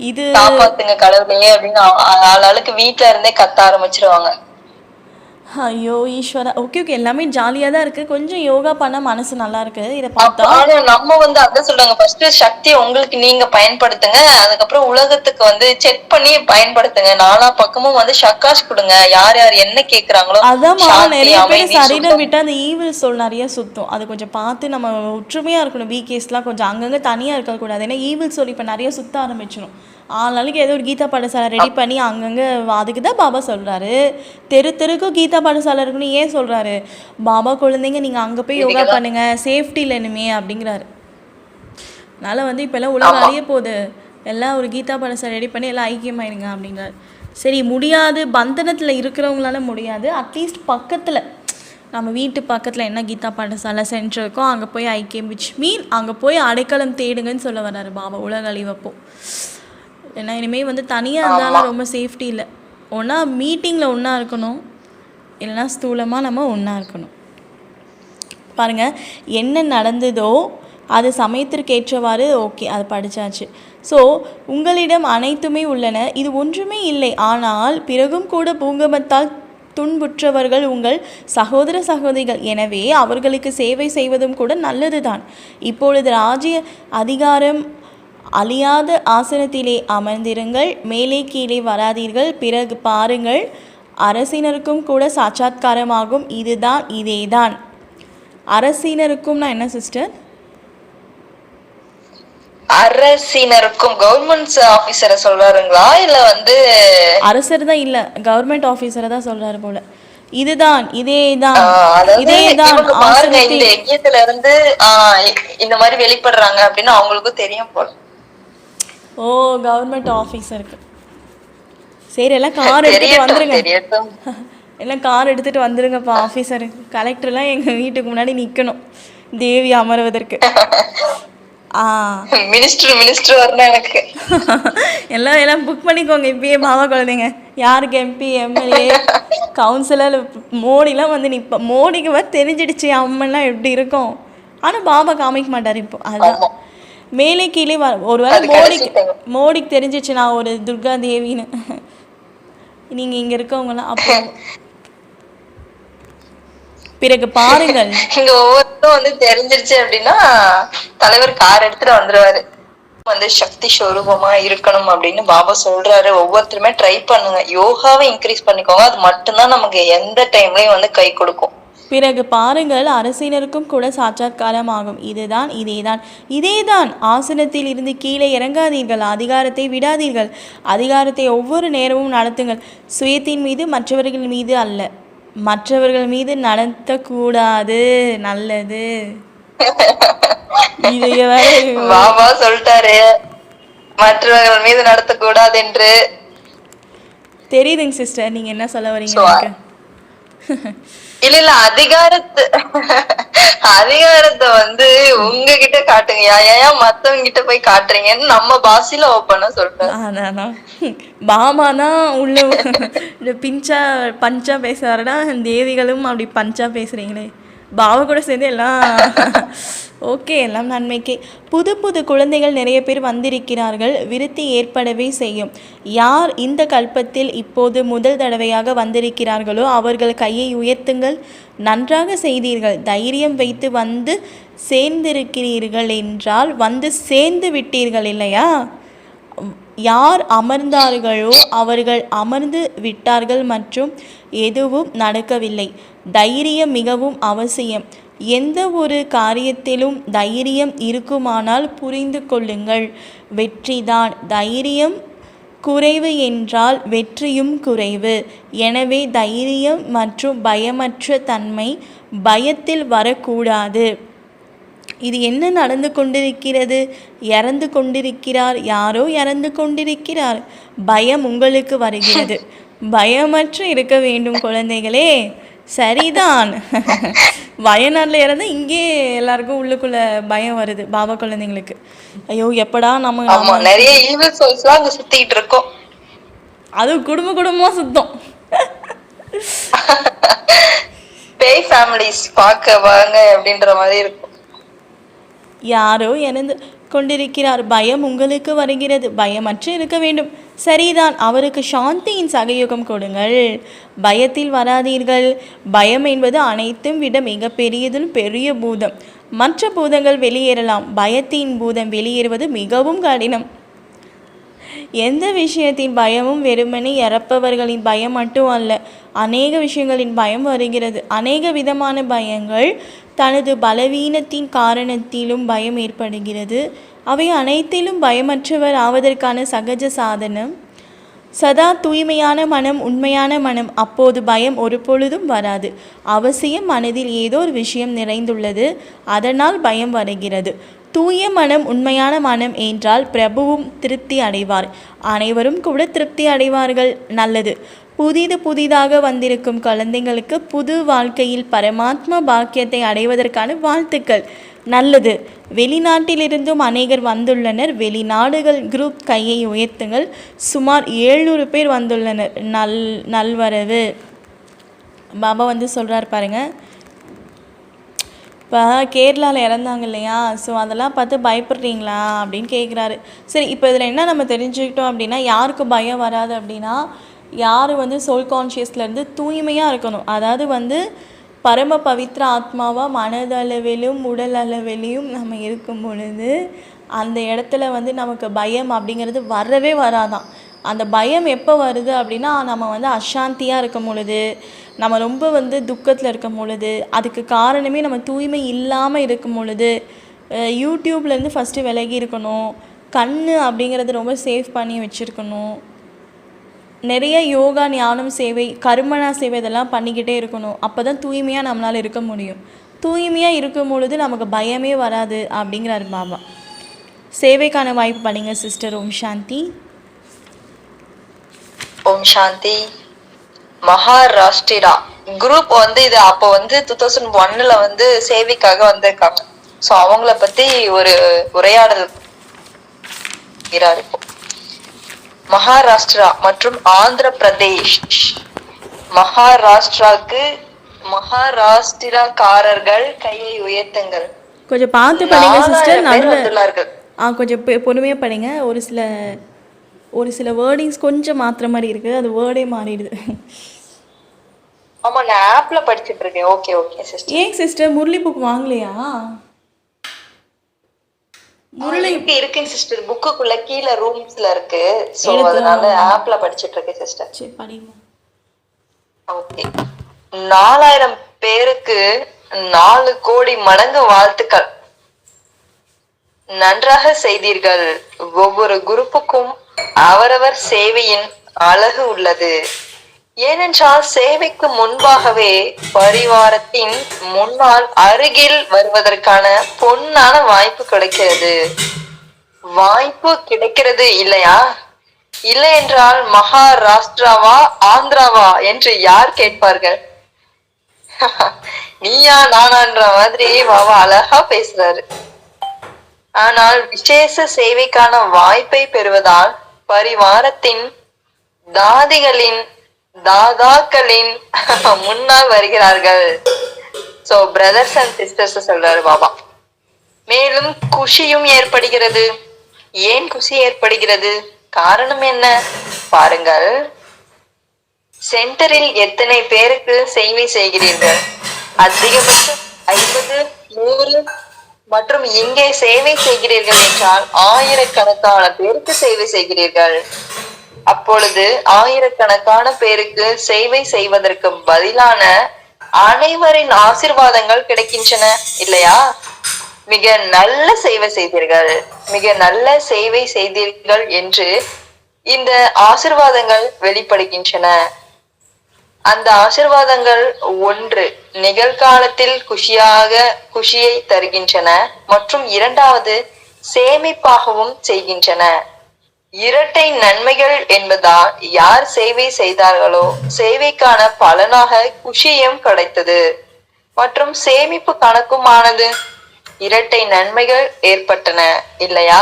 A: இது காப்பாத்துங்க கடவுளே அப்படின்னு ஆளாளுக்கு வீட்டுல இருந்தே கத்த ஆரம்பிச்சிருவாங்க.
B: ஐயோ ஈஸ்வரா. ஓகே எல்லாமே ஜாலியாக தான் இருக்குது. கொஞ்சம் யோகா பண்ண மனசு நல்லா இருக்குது. இதை பார்த்தா
A: நம்ம வந்து அதான் சொல்றாங்க, ஃபர்ஸ்ட் சக்தியை உங்களுக்கு நீங்க பயன்படுத்துங்க, அதுக்கப்புறம் உலகத்துக்கு வந்து செக் பண்ணி பயன்படுத்துங்க. நாலா பக்கமும் வந்து ஷக்காஷ் கொடுங்க, யார் யார் என்ன கேட்குறாங்களோ.
B: அதான் நிறைய பேர் சரீரம் விட்டு அந்த ஈவில் சொல் நிறைய சுத்தம். அது கொஞ்சம் பார்த்து நம்ம ஒற்றுமையாக இருக்கணும். வீக்கேஸ்லாம் கொஞ்சம் அங்கங்கே தனியாக இருக்கக்கூடாது. ஏன்னா ஈவில் சொல் இப்போ நிறைய சுத்த ஆரம்பிச்சிடும். ஆளாளுக்கு ஏதோ ஒரு கீதா பாடசாலை ரெடி பண்ணி அங்கங்கே, அதுக்கு தான் பாபா சொல்கிறாரு தெருக்கும் கீதா பாடசாலை இருக்குன்னு. ஏன் சொல்கிறாரு? பாபா குழந்தைங்க நீங்கள் அங்கே போய் யோகா பண்ணுங்கள், சேஃப்டி இல்லைனுமே அப்படிங்கிறாரு. அதனால் வந்து இப்போல்லாம் உலகம் அழிய போகுது, எல்லாம் ஒரு கீதா பாடசாலை ரெடி பண்ணி எல்லாம் ஐக்கியமாயிருங்க அப்படிங்கிறாரு. சரி முடியாது, பந்தனத்தில் இருக்கிறவங்களால முடியாது, அட்லீஸ்ட் பக்கத்தில் நம்ம வீட்டு பக்கத்தில் என்ன கீதா பாடசாலை சென்டர் இருக்கோ அங்கே போய் ஐக்கியம், விச் மீன் அங்கே போய் அடைக்கலம் தேடுங்கன்னு சொல்ல வர்றாரு பாபா உலக அழிவப்போ. ஏன்னா இனிமேல் வந்து தனியாக இருந்தாலும் ரொம்ப சேஃப்டி இல்லை. ஒன்றா மீட்டிங்கில் ஒன்றா இருக்கணும், இல்லைனா ஸ்தூலமாக நம்ம ஒன்றா இருக்கணும். பாருங்கள், என்ன நடந்ததோ அது சமயத்திற்கேற்றவாறு. ஓகே, அது படித்தாச்சு. ஸோ உங்களிடம் அனைத்துமே உள்ளன, இது ஒன்றுமே இல்லை. ஆனால் பிறகும் கூட பூங்கமத்தால் துன்புற்றவர்கள் உங்கள் சகோதர சகோதரிகள். எனவே அவர்களுக்கு சேவை செய்வதும் கூட நல்லதுதான். இப்பொழுது ராஜ்ய அதிகாரம் அழியாத ஆசனத்திலே அமர்ந்திருங்கள், மேலே கீழே வராதீர்கள். பிறகு பாருங்கள், அரசினருக்கும் கூட சாட்சாத்காரமாகும். இதுதான் இதேதான். அரசினருக்கும்னா என்ன சிஸ்டர்?
A: அரசினருக்கும் கவர்மெண்ட் ஆபீசரை சொல்றாருங்களா, இல்ல வந்து
B: அரசர் தான், இல்ல கவர்மெண்ட் ஆபீசரை தான் சொல்றாரு போல. இதுதான் இதேதான்
A: எங்கேயத்துல இருந்து இந்த மாதிரி வெளிப்படுறாங்க அப்படின்னு அவங்களுக்கும் தெரியும் போல.
B: ஓ கவர்மெண்ட் ஆஃபீஸருக்கு. சரி எல்லாம் கார் எடுத்துட்டு வந்துருங்க, எல்லாம் கார் எடுத்துட்டு வந்துருங்கப்பா. ஆஃபீஸரு கலெக்டர்லாம் எங்கள் வீட்டுக்கு முன்னாடி நிற்கணும் தேவி அமர்வதற்கு.
A: மினிஸ்டர் வரணும் எனக்கு.
B: எல்லாம் புக் பண்ணிக்கோங்க இப்பயே பாபா குழந்தைங்க. யாருக்கு எம்பி எம்எல்ஏ கவுன்சிலர் மோடிலாம் வந்து நிற்போம். மோடிக்கு வர தெரிஞ்சிடுச்சு அம்மன்லாம் எப்படி இருக்கும். ஆனால் பாபா காமிக்க மாட்டார் இப்போ. அதுதான் மேலே கீழே ஒருவேளை மோடிக்கு தெரிஞ்சிச்சு நான் ஒரு துர்கா தேவின்னு. நீங்க இங்க இருக்கவங்கலாம் அப்போ பிறகு பாருங்கள்,
A: இங்க ஒவ்வொருத்தரும் வந்து தெரிஞ்சிருச்சு அப்படின்னா தலைவர் கார் எடுத்துட்டு வந்துருவாரு. வந்து சக்தி ஸ்வரூபமா இருக்கணும் அப்படின்னு பாபா சொல்றாரு. ஒவ்வொருத்தருமே ட்ரை பண்ணுங்க, யோகாவை இன்க்ரீஸ் பண்ணிக்கோங்க, அது மட்டும்தான் நமக்கு எந்த டைம்லயும் வந்து கை கொடுக்கும்.
B: பிறகு பாருங்கள், அரசினருக்கும் கூட சாட்சாத்காரமாகும். இதேதான். ஆசனத்தில் இருந்து கீழே இறங்காதீர்கள், அதிகாரத்தை விடாதீர்கள், அதிகாரத்தை ஒவ்வொரு நேரமும் நடத்துங்கள். சுயத்தின் மீது, மற்றவர்கள் மீது அல்ல. மற்றவர்கள் மீது நடத்தக்கூடாது, நல்லது.
A: பாபா சொல்லிட்டாரு மற்றவர்கள் மீது நடத்தக்கூடாது என்று.
B: தெரியுதுங்க சிஸ்டர், நீங்க என்ன சொல்ல வரீங்க
A: So,
B: எனக்கு.
A: இல்ல அதிகாரத்தை வந்து உங்ககிட்ட காட்டுங்க, ஏன் மத்தவங்க கிட்ட போய் காட்டுறீங்கன்னு நம்ம பாஷையில ஓப்பனா சொல்றேன்.
B: அதானா பாமா தான் உள்ள பிஞ்சா பஞ்சா பேசுறாருன்னா தேவிகளும் அப்படி பஞ்சா பேசுறீங்களே. பாவ கூட சேர்ந்து எல்லாம் ஓகே, எல்லாம் நன்மைக்கே. புது புது குழந்தைகள் நிறைய பேர் வந்திருக்கிறார்கள், விருத்தி ஏற்படவே செய்யும். யார் இந்த கல்பத்தில் இப்போது முதல் தடவையாக வந்திருக்கிறார்களோ அவர்கள் கையை உயர்த்துங்கள். நன்றாக செய்தீர்கள். தைரியம் வைத்து வந்து சேர்ந்திருக்கிறீர்கள் என்றால் வந்து சேர்ந்து விட்டீர்கள் இல்லையா? யார் அமர்ந்தார்களோ அவர்கள் அமர்ந்து விட்டார்கள் மற்றும் எதுவும் நடக்கவில்லை. தைரியம் மிகவும் அவசியம். எந்த ஒரு காரியத்திலும் தைரியம் இருக்குமானால் புரிந்து கொள்ளுங்கள், வெற்றிதான். தைரியம் குறைவு என்றால் வெற்றியும் குறைவு. எனவே தைரியம் மற்றும் பயமற்ற தன்மை, பயத்தில் வரக்கூடாது. இது என்ன நடந்து கொண்டிருக்கிறது? இறந்து கொண்டிருக்கிறார், யாரோ இறந்து கொண்டிருக்கிறார். பயம் உங்களுக்கு வருகிறது. பயமற்று இருக்க வேண்டும் குழந்தைகளே. சரிதான். வயநாட்டில் இறந்து இங்கே எல்லாருக்கும் உள்ளுக்குள்ள பயம் வருது பாபா குழந்தைங்களுக்கு. ஐயோ எப்படா நம்ம
A: நிறைய ஈவில் சோல்ஸ்லாம் அங்க சுத்திட்டு இருக்கோம்.
B: அது குடும்பமா சுத்தம்.
A: பேய் ஃபேமிலிஸ் பார்க்க வாங்க அப்படின்ற மாதிரி இருக்கும்.
B: யாரோ இறந்து கொண்டிருக்கிறார், பயம் உங்களுக்கு வருகிறது. பயமற்று இருக்க வேண்டும். சரிதான். அவருக்கு சாந்தியின் சகயோகம் கொடுங்கள். பயத்தில் வராதீர்கள். பயம் என்பது அனைத்தும் விட மிக பெரிய பூதம். மற்ற பூதங்கள் வெளியேறலாம், பயத்தின் பூதம் வெளியேறுவது மிகவும் கடினம். எந்த விஷயத்தின் பயமும் வெறுமனே இறப்பவர்களின் பயம் மட்டும் அல்ல, அநேக விஷயங்களின் பயம் வருகிறது. அநேக விதமான பயங்கள். தனது பலவீனத்தின் காரணத்திலும் பயம் ஏற்படுகிறது. அவை அனைத்திலும் பயமற்றவர் ஆவதற்கான சகஜ சாதனம் சதா தூய்மையான மனம், உண்மையான மனம். அப்போது பயம் ஒரு பொழுதும் வராது. அவசியம் மனதில் ஏதோ ஒரு விஷயம் நிறைந்துள்ளது, அதனால் பயம் வருகிறது. தூய மனம், உண்மையான மனம் என்றால் பிரபுவும் திருப்தி அடைவார். அனைவரும் கூட திருப்தி அடைவார்கள். நல்லது. புதிதாக வந்திருக்கும் குழந்தைங்களுக்கு புது வாழ்க்கையில் பரமாத்மா பாக்கியத்தை அடைவதற்கான வாழ்த்துக்கள். நல்லது. வெளிநாட்டிலிருந்தும் அநேகர் வந்துள்ளனர். வெளிநாடுகள் குரூப் கையை உயர்த்துங்கள். சுமார் 700 பேர் வந்துள்ளனர். நல்வரவு. பாபா சொல்கிறார் பாருங்கள். இப்போ கேரளாவில் இறந்தாங்க இல்லையா, ஸோ அதெல்லாம் பார்த்து பயப்படுறீங்களா அப்படின்னு கேட்குறாரு. சரி, இப்போ இதில் என்ன நம்ம தெரிஞ்சுக்கிட்டோம் அப்படின்னா, யாருக்கு பயம் வராது அப்படின்னா, யார் சோல் கான்ஷியஸ்லேருந்து தூய்மையாக இருக்கணும். அதாவது பரம பவித்ர ஆத்மாவாக மனதளவிலும் உடல் அளவிலையும் நம்ம இருக்கும் பொழுது அந்த இடத்துல நமக்கு பயம் அப்படிங்கிறது வரவே வராதான். அந்த பயம் எப்போ வருது அப்படின்னா, நம்ம அசாந்தியாக இருக்கும் பொழுது, நம்ம ரொம்ப துக்கத்தில் இருக்கும் பொழுது, அதுக்கு காரணமே நம்ம தூய்மை இல்லாமல் இருக்கும் பொழுது. யூடியூப்லேருந்து ஃபஸ்ட்டு விலகி இருக்கணும். கண் அப்படிங்கிறது ரொம்ப சேவ் பண்ணி வச்சுருக்கணும். நிறைய யோகா, ஞானம் சேவை, கர்மணா சேவை இதெல்லாம் பண்ணிக்கிட்டே இருக்கணும். அப்போ தான் தூய்மையாக நம்மளால் இருக்க முடியும். தூய்மையாக இருக்கும் பொழுது நமக்கு பயமே வராது அப்படிங்கிறார் பாபா. சேவைக்கான வாய்ப்பு பண்ணிங்க சிஸ்டர். ஓம் சாந்தி.
A: ஓம் சாந்தி. மகாராஷ்டிரா குரூப் இது அப்போ 2001ல சேவைக்காக வந்திருக்காங்க. ஸோ அவங்கள பத்தி ஒரு உரையாடல் இப்போ. மகாராஷ்டிரா மற்றும் ஆந்திர பிரதேஷ். மகாராஷ்டிராக்காரர்கள் கையை உயர்த்துங்கள்.
B: கொஞ்சம் பார்த்து படிங்க சிஸ்டர். கொஞ்சம் பொறுமையாக படிங்க. ஒரு சில வேர்டிங்ஸ் கொஞ்சம் மாத்திர மாதிரி இருக்குது. அது வேர்டே மாறிடுது.
A: ஆமா, நான் ஆப்ல படிச்சிட்டு இருக்கேன். Okay sister.
B: ஏன் சிஸ்டர் முரளி புக் வாங்கலையா?
A: முரளி இருக்குங்க சிஸ்டர். புக்குக்குள்ள கீழ ரூம்ஸ்ல இருக்கு. சோ அதனால ஆப்ல படிச்சிட்டு இருக்கேன் சிஸ்டர்.
B: சரி படிங்க.
A: ஓகே. 4000 பேருக்கு 4 கோடி மடங்கு வாழ்த்துக்கள். நன்றாக செய்தீர்கள். ஒவ்வொரு குரூப்புக்கும் அவரவர் சேவையின் அழகு உள்ளது. ஏனென்றால் சேவைக்கு முன்பாகவே பரிவாரத்தின் முன்னால் அருகில் வருவதற்கான பொன்னான வாய்ப்பு கிடைக்கிறது இல்லையா? இல்லை என்றால் மகாராஷ்டிராவா ஆந்திராவா என்று யார் கேட்பார்கள்? நீயா நானான்ற மாதிரி பாபா அழகா பேசுறாரு. ஆனால் விசேஷ சேவைக்கான வாய்ப்பை பெறுவதால் பரிவாரத்தின் தாதிகளின் தாதாக்களின் முன்னால் வருகிறார்கள். சோ பிரதர்ஸ் அண்ட் சிஸ்டர்ஸ் சொல்றாரு பாபா. மேலும் குஷியும் ஏற்படுகிறது. ஏன் குஷி ஏற்படுகிறது? காரணம் என்ன பாருங்கள். சென்டரில் எத்தனை பேருக்கு சேவை செய்கிறீர்கள்? அதிகபட்சம் 50, 100 மற்றும் இங்கே சேவை செய்கிறீர்கள் என்றால் ஆயிரக்கணக்கான பேருக்கு சேவை செய்கிறீர்கள். அப்பொழுது ஆயிரக்கணக்கான பேருக்கு சேவை செய்வதற்கு பதிலான அனைவரின் ஆசீர்வாதங்கள் கிடைக்கின்றன இல்லையா? மிக நல்ல சேவை செய்தீர்கள், மிக நல்ல சேவை செய்தீர்கள் என்று இந்த ஆசீர்வாதங்கள் வெளிப்படுகின்றன. அந்த ஆசீர்வாதங்கள் ஒன்று நிகழ்காலத்தில் குஷியை தருகின்றன மற்றும் இரண்டாவது சேமிப்பாகவும் செய்கின்றன. இரட்டை நன்மைகள் என்பதால் யார் சேவை செய்தார்களோ சேவைக்கான பலனாக குஷியும் கிடைத்தது மற்றும் சேமிப்பு கணக்கும் ஆனது. இரட்டை நன்மைகள் ஏற்பட்டன இல்லையா?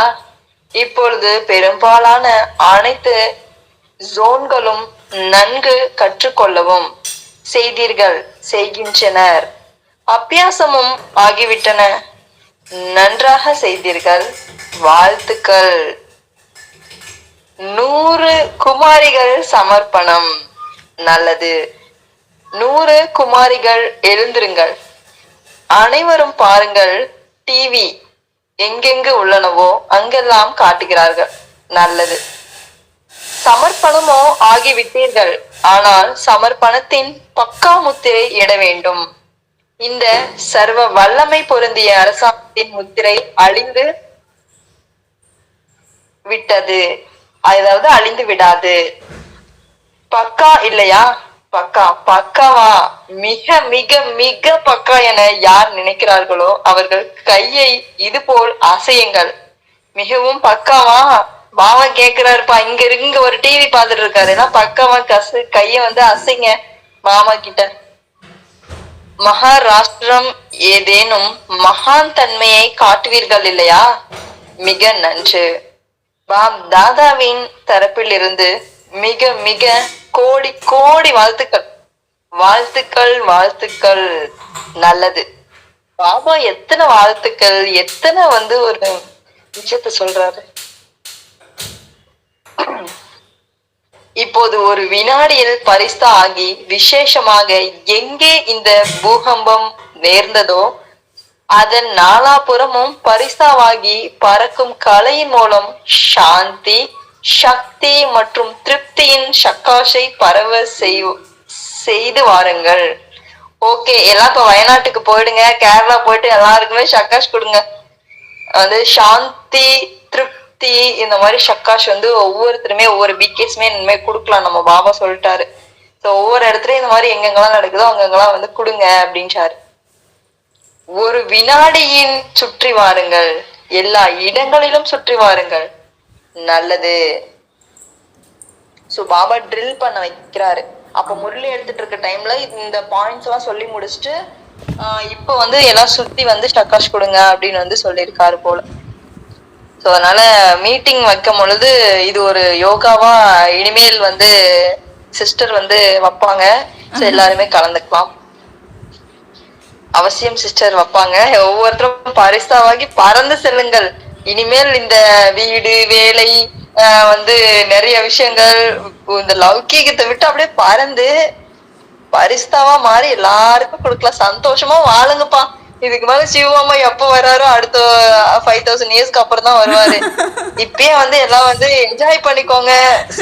A: இப்பொழுது பெரும்பாலான அனைத்து ஜோன்களும் நன்கு கற்றுக்கொள்ளவும் செய்கின்றனர். அபியாசமும் ஆகிவிட்டன. நன்றாக செய்தீர்கள், வாழ்த்துக்கள். 100 குமாரிகள் சமர்ப்பணம். நல்லது. 100 குமாரிகள் எழுந்திருங்கள். அனைவரும் பாருங்கள். டிவி எங்கெங்கு உள்ளனவோ அங்கெல்லாம் காட்டுகிறார்கள். நல்லது. சமர்ப்பணமோ ஆகிவிட்டீர்கள். ஆனால் சமர்ப்பணத்தின் பக்கா முத்திரை இட வேண்டும். இந்த சர்வ வல்லமை பொருந்திய அரசாங்கத்தின் முத்திரை அழிந்து விட்டது, அதாவது அழிந்து விடாது. பக்கா இல்லையா? பக்காவா? மிக மிக மிக பக்கா என யார் நினைக்கிறார்களோ அவர்கள் கையை இது போல் அசையுங்கள். மிகவும் பக்காவா? பாவா கேக்குறாருப்பா, இங்க ஒரு டிவி பாத்துட்டு இருக்காரு, பக்காவா கைய அசைங்க மாமா கிட்ட. மகாராஷ்டிரம் ஏதேனும் மகான் தன்மையை காட்டுவீர்கள் இல்லையா? மிக நன்று. பாப் தாதாவின் தரப்பில் இருந்து மிக மிக கோடி கோடி வாழ்த்துக்கள், வாழ்த்துக்கள், வாழ்த்துக்கள். நல்லது. பாபா எத்தனை வாழ்த்துக்கள், எத்தனை ஒரு விஷயத்த சொல்றாரு. இப்போது ஒரு வினாடியில் பரிஸ்தா ஆகி விசேஷமாக எங்கே இந்த பூகம்பம் நேர்ந்ததோ அதன் நாலாபுறமும் பரிஸ்தாவாகி பறக்கும் கலையின் மூலம் சாந்தி, சக்தி மற்றும் திருப்தியின் சக்காஷை பரவ செய்து வாருங்கள். ஓகே, எல்லாம் இப்ப வயநாட்டுக்கு போயிடுங்க, கேரளா போயிட்டு எல்லாருக்குமே சக்காஷ் கொடுங்க. சாந்தி, திருப்தி, இந்த மாதிரி சக்காஷ் ஒவ்வொருத்தருமே ஒவ்வொரு பிகேஸ்மே இந்த மாதிரி கொடுக்கலாம். நம்ம பாபா சொல்லிட்டாரு. ஸோ ஒவ்வொரு இடத்துலயும் இந்த மாதிரி எங்கெங்கெல்லாம் நடக்குதோ அங்கெங்கெல்லாம் கொடுங்க அப்படின்றாரு. ஒரு வினாடியின் சுற்றி வாருங்கள், எல்லா இடங்களிலும் சுற்றி வாருங்கள். நல்லது. சோ பாபா ட்ரில் பண்ண வைக்கிறாரு. அப்ப முரளி எடுத்துட்டு இருக்க டைம்ல இந்த பாயிண்ட்ஸ் எல்லாம் சொல்லி முடிச்சுட்டு இப்ப எல்லாம் சுத்தி சக்காஷ் கொடுங்க அப்படின்னு சொல்லியிருக்காரு போல. ஸோ அதனால மீட்டிங் வைக்கும் பொழுது இது ஒரு யோகாவா இனிமேல் சிஸ்டர் வைப்பாங்க. ஸோ எல்லாருமே கலந்துக்கலாம். அவசியம் சிஸ்டர் வைப்பாங்க. ஒவ்வொருத்தரும் பரிசாவாகி பறந்து செல்லுங்கள். இனிமேல் இந்த வீடு, வேலை, நிறைய விஷயங்கள், இந்த லௌகீகத்தை விட்டு அப்படியே பறந்து பரிஸ்தாவா மாறி எல்லாருக்கும் கொடுக்கலாம். சந்தோஷமா வாழுங்கப்பா. இதுக்கு மேல சிவமாமா எப்ப வர்றாரோ அடுத்த 5000 இயர்ஸ்க்கு அப்புறம் தான் வருவாரு. இப்பயே எல்லாம் என்ஜாய் பண்ணிக்கோங்க,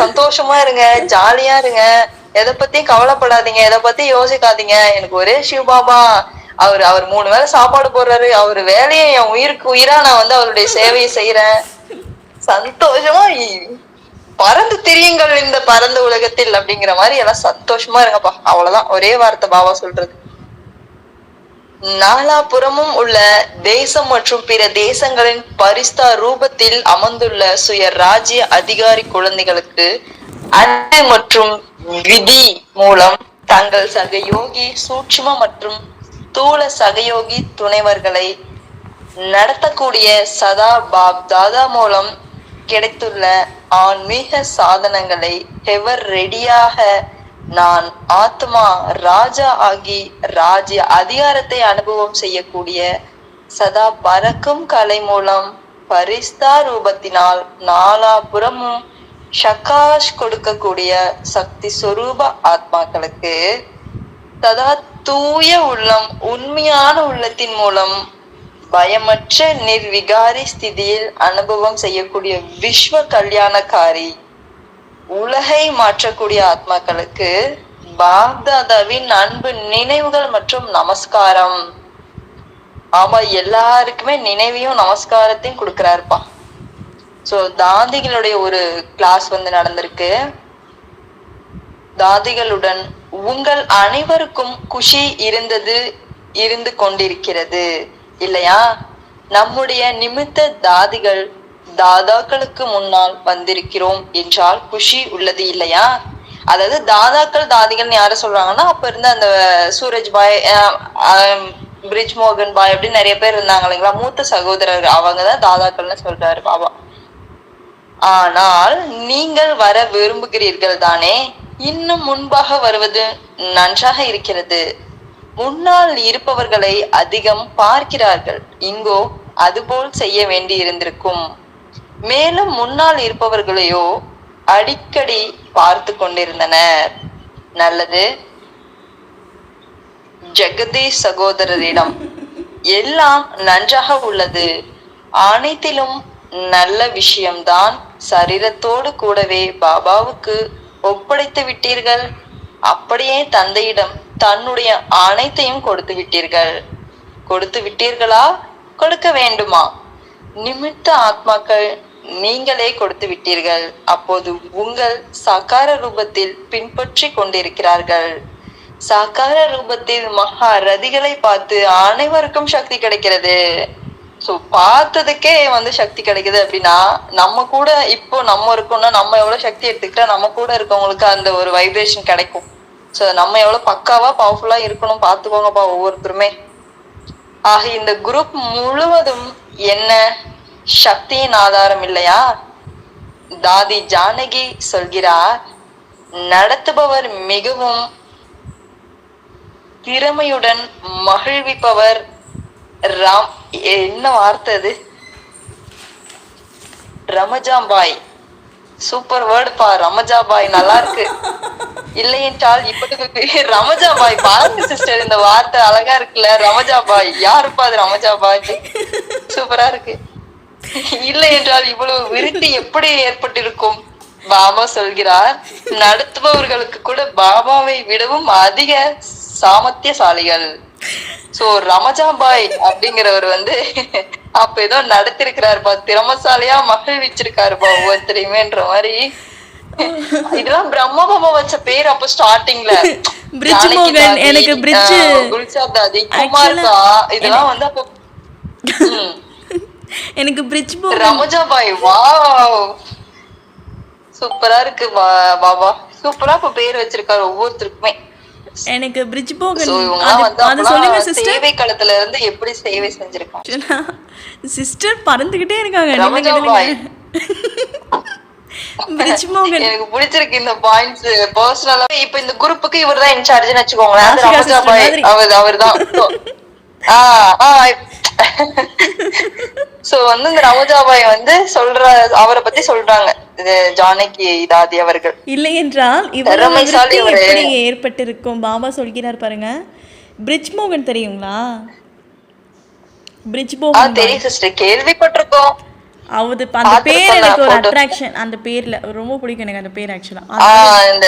A: சந்தோஷமா இருங்க, ஜாலியா இருங்க, எதை பத்தியும் கவலைப்படாதீங்க, எதை பத்தி யோசிக்காதீங்க. எனக்கு ஒரே சிவபாபா, அவர் 3 வேளை சாப்பாடு போடுறாரு, அவரு வேலையை என் உயிருக்கு உயிரா நான் அவருடைய சேவையை செய்யறேன். சந்தோஷமா பறந்து திரியுங்கள் இந்த பரந்த உலகத்தில் அப்படிங்கிற மாதிரி எல்லாம் சந்தோஷமா இருங்கப்பா. அவ்வளவுதான் ஒரே வார்த்தை பாபா சொல்றது. நாலாபுறமும் உள்ள தேசம் மற்றும் பிற தேசங்களின் பரிஸ்தா ரூபத்தில் அமர்ந்துள்ள சுய ராஜ்ய அதிகாரி குழந்தைகளுக்கு அன்பு மற்றும் விதி மூலம் தங்கள் சகயோகி சூட்சும மற்றும் ஸ்தூல சகயோகி துணைவர்களை நடத்தக்கூடிய சதா பாப் தாதா மூலம் கிடைத்துள்ள ஆன்மீக சாதனங்களை எவர் ரெடியாக நான் ஆத்மா ராஜா ஆகி ராஜ்ய அதிகாரத்தை அனுபவம் செய்யக்கூடிய சதா பறக்கும் கலை மூலம் பரிஸ்தா ரூபத்தினால் நாலாபுறமும் ஷகாஷ் கொடுக்கக்கூடிய சக்தி சொரூப ஆத்மாக்களுக்கு சதா தூய உள்ளம் உண்மையான உள்ளத்தின் மூலம் பயமற்ற நிர்விகாரி ஸ்திதியில் அனுபவம் செய்யக்கூடிய விஸ்வ கல்யாணக்காரி உலகை மாற்றக்கூடிய ஆத்மாக்களுக்கு பாப்தாதாவின் அன்பு நினைவுகள் மற்றும் நமஸ்காரம். ஆமா, எல்லாருக்குமே நினைவையும் நமஸ்காரத்தையும் கொடுக்கிறாருப்பா. சோ தாதிகளுடைய ஒரு கிளாஸ் நடந்திருக்கு. தாதிகளுடன் உங்கள் அனைவருக்கும் குஷி இருந்து கொண்டிருக்கிறது இல்லையா? நம்முடைய நிமித்த தாதிகள் தாதாக்களுக்கு முன்னால் வந்திருக்கிறோம் என்றால் குஷி உள்ளது இல்லையா? அதாவது தாதாக்கள் தாதிகள் யார சொல்றாங்கன்னா, அப்ப இருந்த அந்த சூரஜ் பாய், பிரிஜ் மோகன் பாய் அப்படின்னு நிறைய பேர் இருந்தாங்க இல்லைங்களா, மூத்த சகோதரர், அவங்கதான் தாதாக்கள்னு சொல்றாரு பாபா. ஆனால் நீங்கள் வர விரும்புகிறீர்கள் தானே? இன்னும் முன்பாக வருவது நன்றாக இருக்கிறது. முன்னால் இருப்பவர்களை அதிகம் பார்க்கிறார்கள். இங்கோ அதுபோல் செய்ய வேண்டி இருந்திருக்கும். மேலும் முன்னால் இருப்பவர்களையோ அடிக்கடி பார்த்து கொண்டிருந்தனர். நல்லது. ஜெகதீஷ் சகோதரரிடம் எல்லாம் நன்றாக உள்ளது, அனைத்திலும் நல்ல விஷயம்தான். சரீரத்தோடு கூடவே பாபாவுக்கு ஒப்படைத்து விட்டீர்கள். அப்படியே தந்தையிடம் தன்னுடைய அனைத்தையும் கொடுத்து விட்டீர்களா? கொடுக்க வேண்டுமா? நிமித்த ஆத்மாக்கள் நீங்களே கொடுத்து விட்டீர்கள். அப்போது உங்கள் சாக்கார ரூபத்தில் பின்பற்றி கொண்டிருக்கிறார்கள். சாக்கார ரூபத்தில் மகா ரதிகளை பார்த்து அனைவருக்கும் சக்தி கிடைக்கிறது. சோ பார்த்ததுக்கே சக்தி கிடைக்குது அப்படின்னா, நம்ம கூட இப்போ நம்ம இருக்கோம்னா நம்ம எவ்வளவு சக்தி எடுத்துக்கிட்டா நம்ம கூட இருக்கவங்களுக்கு அந்த ஒரு வைப்ரேஷன் கிடைக்கும். சோ நம்ம எவ்வளவு பக்காவா பவர்ஃபுல்லா இருக்கணும் பாத்துக்கோங்கப்பா ஒவ்வொருத்தருமே. ஆக இந்த குரூப் முழுவதும் என்ன சக்தியின் ஆதாரம் இல்லையா? தாதி ஜானகி சொல்கிறார், நடத்துபவர் மிகவும் திறமையுடன் மகிழ்விப்பவர். ராம், என்ன வார்த்தை அது? ரமஜாபாய். சூப்பர் வேர்டுப்பா, ரமஜாபாய். நல்லா இருக்கு. இல்லை என்றால் இப்படி ரமஜாபாய். பாருங்க சிஸ்டர், இந்த வார்த்தை அழகா இருக்குல்ல, ரமஜாபாய். யாருப்பா அது ரமஜாபாய்? சூப்பரா இருக்கு. இல்லை என்றால் இவ்வளவு விருத்தி எப்படி ஏற்பட்டிருக்கும்? பாபா சொல்கிறார், நடத்துபவர்களுக்கு கூட பாபாவை விடவும் அதிக சாமர்த்தியசாலிகள். சோ ரமஜாபாய் அப்படிங்கிறவர் அப்ப ஏதோ நடத்திருக்கிறாருப்பா, திறமசாலியா மகிழ்விச்சிருக்காருப்பா ஒவ்வொருத்தரையுமேன்ற மாதிரி. இதெல்லாம் பிரம்ம பாபா வச்ச பேர் அப்ப ஸ்டார்டிங்ல.
B: பிரிட்ஜ் மோகன், எனக்கு பிரிட்ஜ்
A: குல்சாப் தாதி, குமார்கா, இதெல்லாம் அப்ப
B: எனக்கு பிரிட்ஜ் மோகன்
A: ரமஜாபாய். வாவ், சூப்பரா இருக்கு பாபா. சூப்பரா இப்ப பேர் வச்சிருக்காரு ஒவ்வொருத்தருக்குமே.
B: எனக்கு பிரிட்ஜ் போகன்
A: அது சொல்லுங்க சிஸ்டர். சேவை களத்துல இருந்து எப்படி சேவை செஞ்சிருக்காங்க
B: சிஸ்டர்? பறந்துகிட்டே இருக்காங்க. பிரிட்ஜ் மோகன்
A: எனக்கு பிடிச்சிருக்கு இந்த பாயிண்ட்ஸ் பர்சனலா. இப்ப இந்த குரூப்புக்கு இவர்தான் இன்சார்ஜ்னு வெச்சுக்கோங்களேன். ரமஜாபாய் அவர்தான். சோ இந்த ரமஜாபாய் சொல்ற, அவரை பத்தி சொல்றாங்க ஜானகி தாதி அவர்கள்.
B: இல்லை என்றால் எப்படி ஏற்பட்டிருக்கும்? பாபா சொல்கிறார் பாருங்க. பிரிட்ஜ் மோகன் தெரியுங்களா? பிரிட்ஜ் மோகன்
A: தெரியும் சிஸ்டர், கேள்விப்பட்டிருக்கோம்.
B: அந்த பேர் எனக்கு ஒரு அட்ராக்ஷன். அந்த பேர்ல ரொம்ப பிடிக்கும் எனக்கு அந்த பேர். ஆக்சுவலா
A: இந்த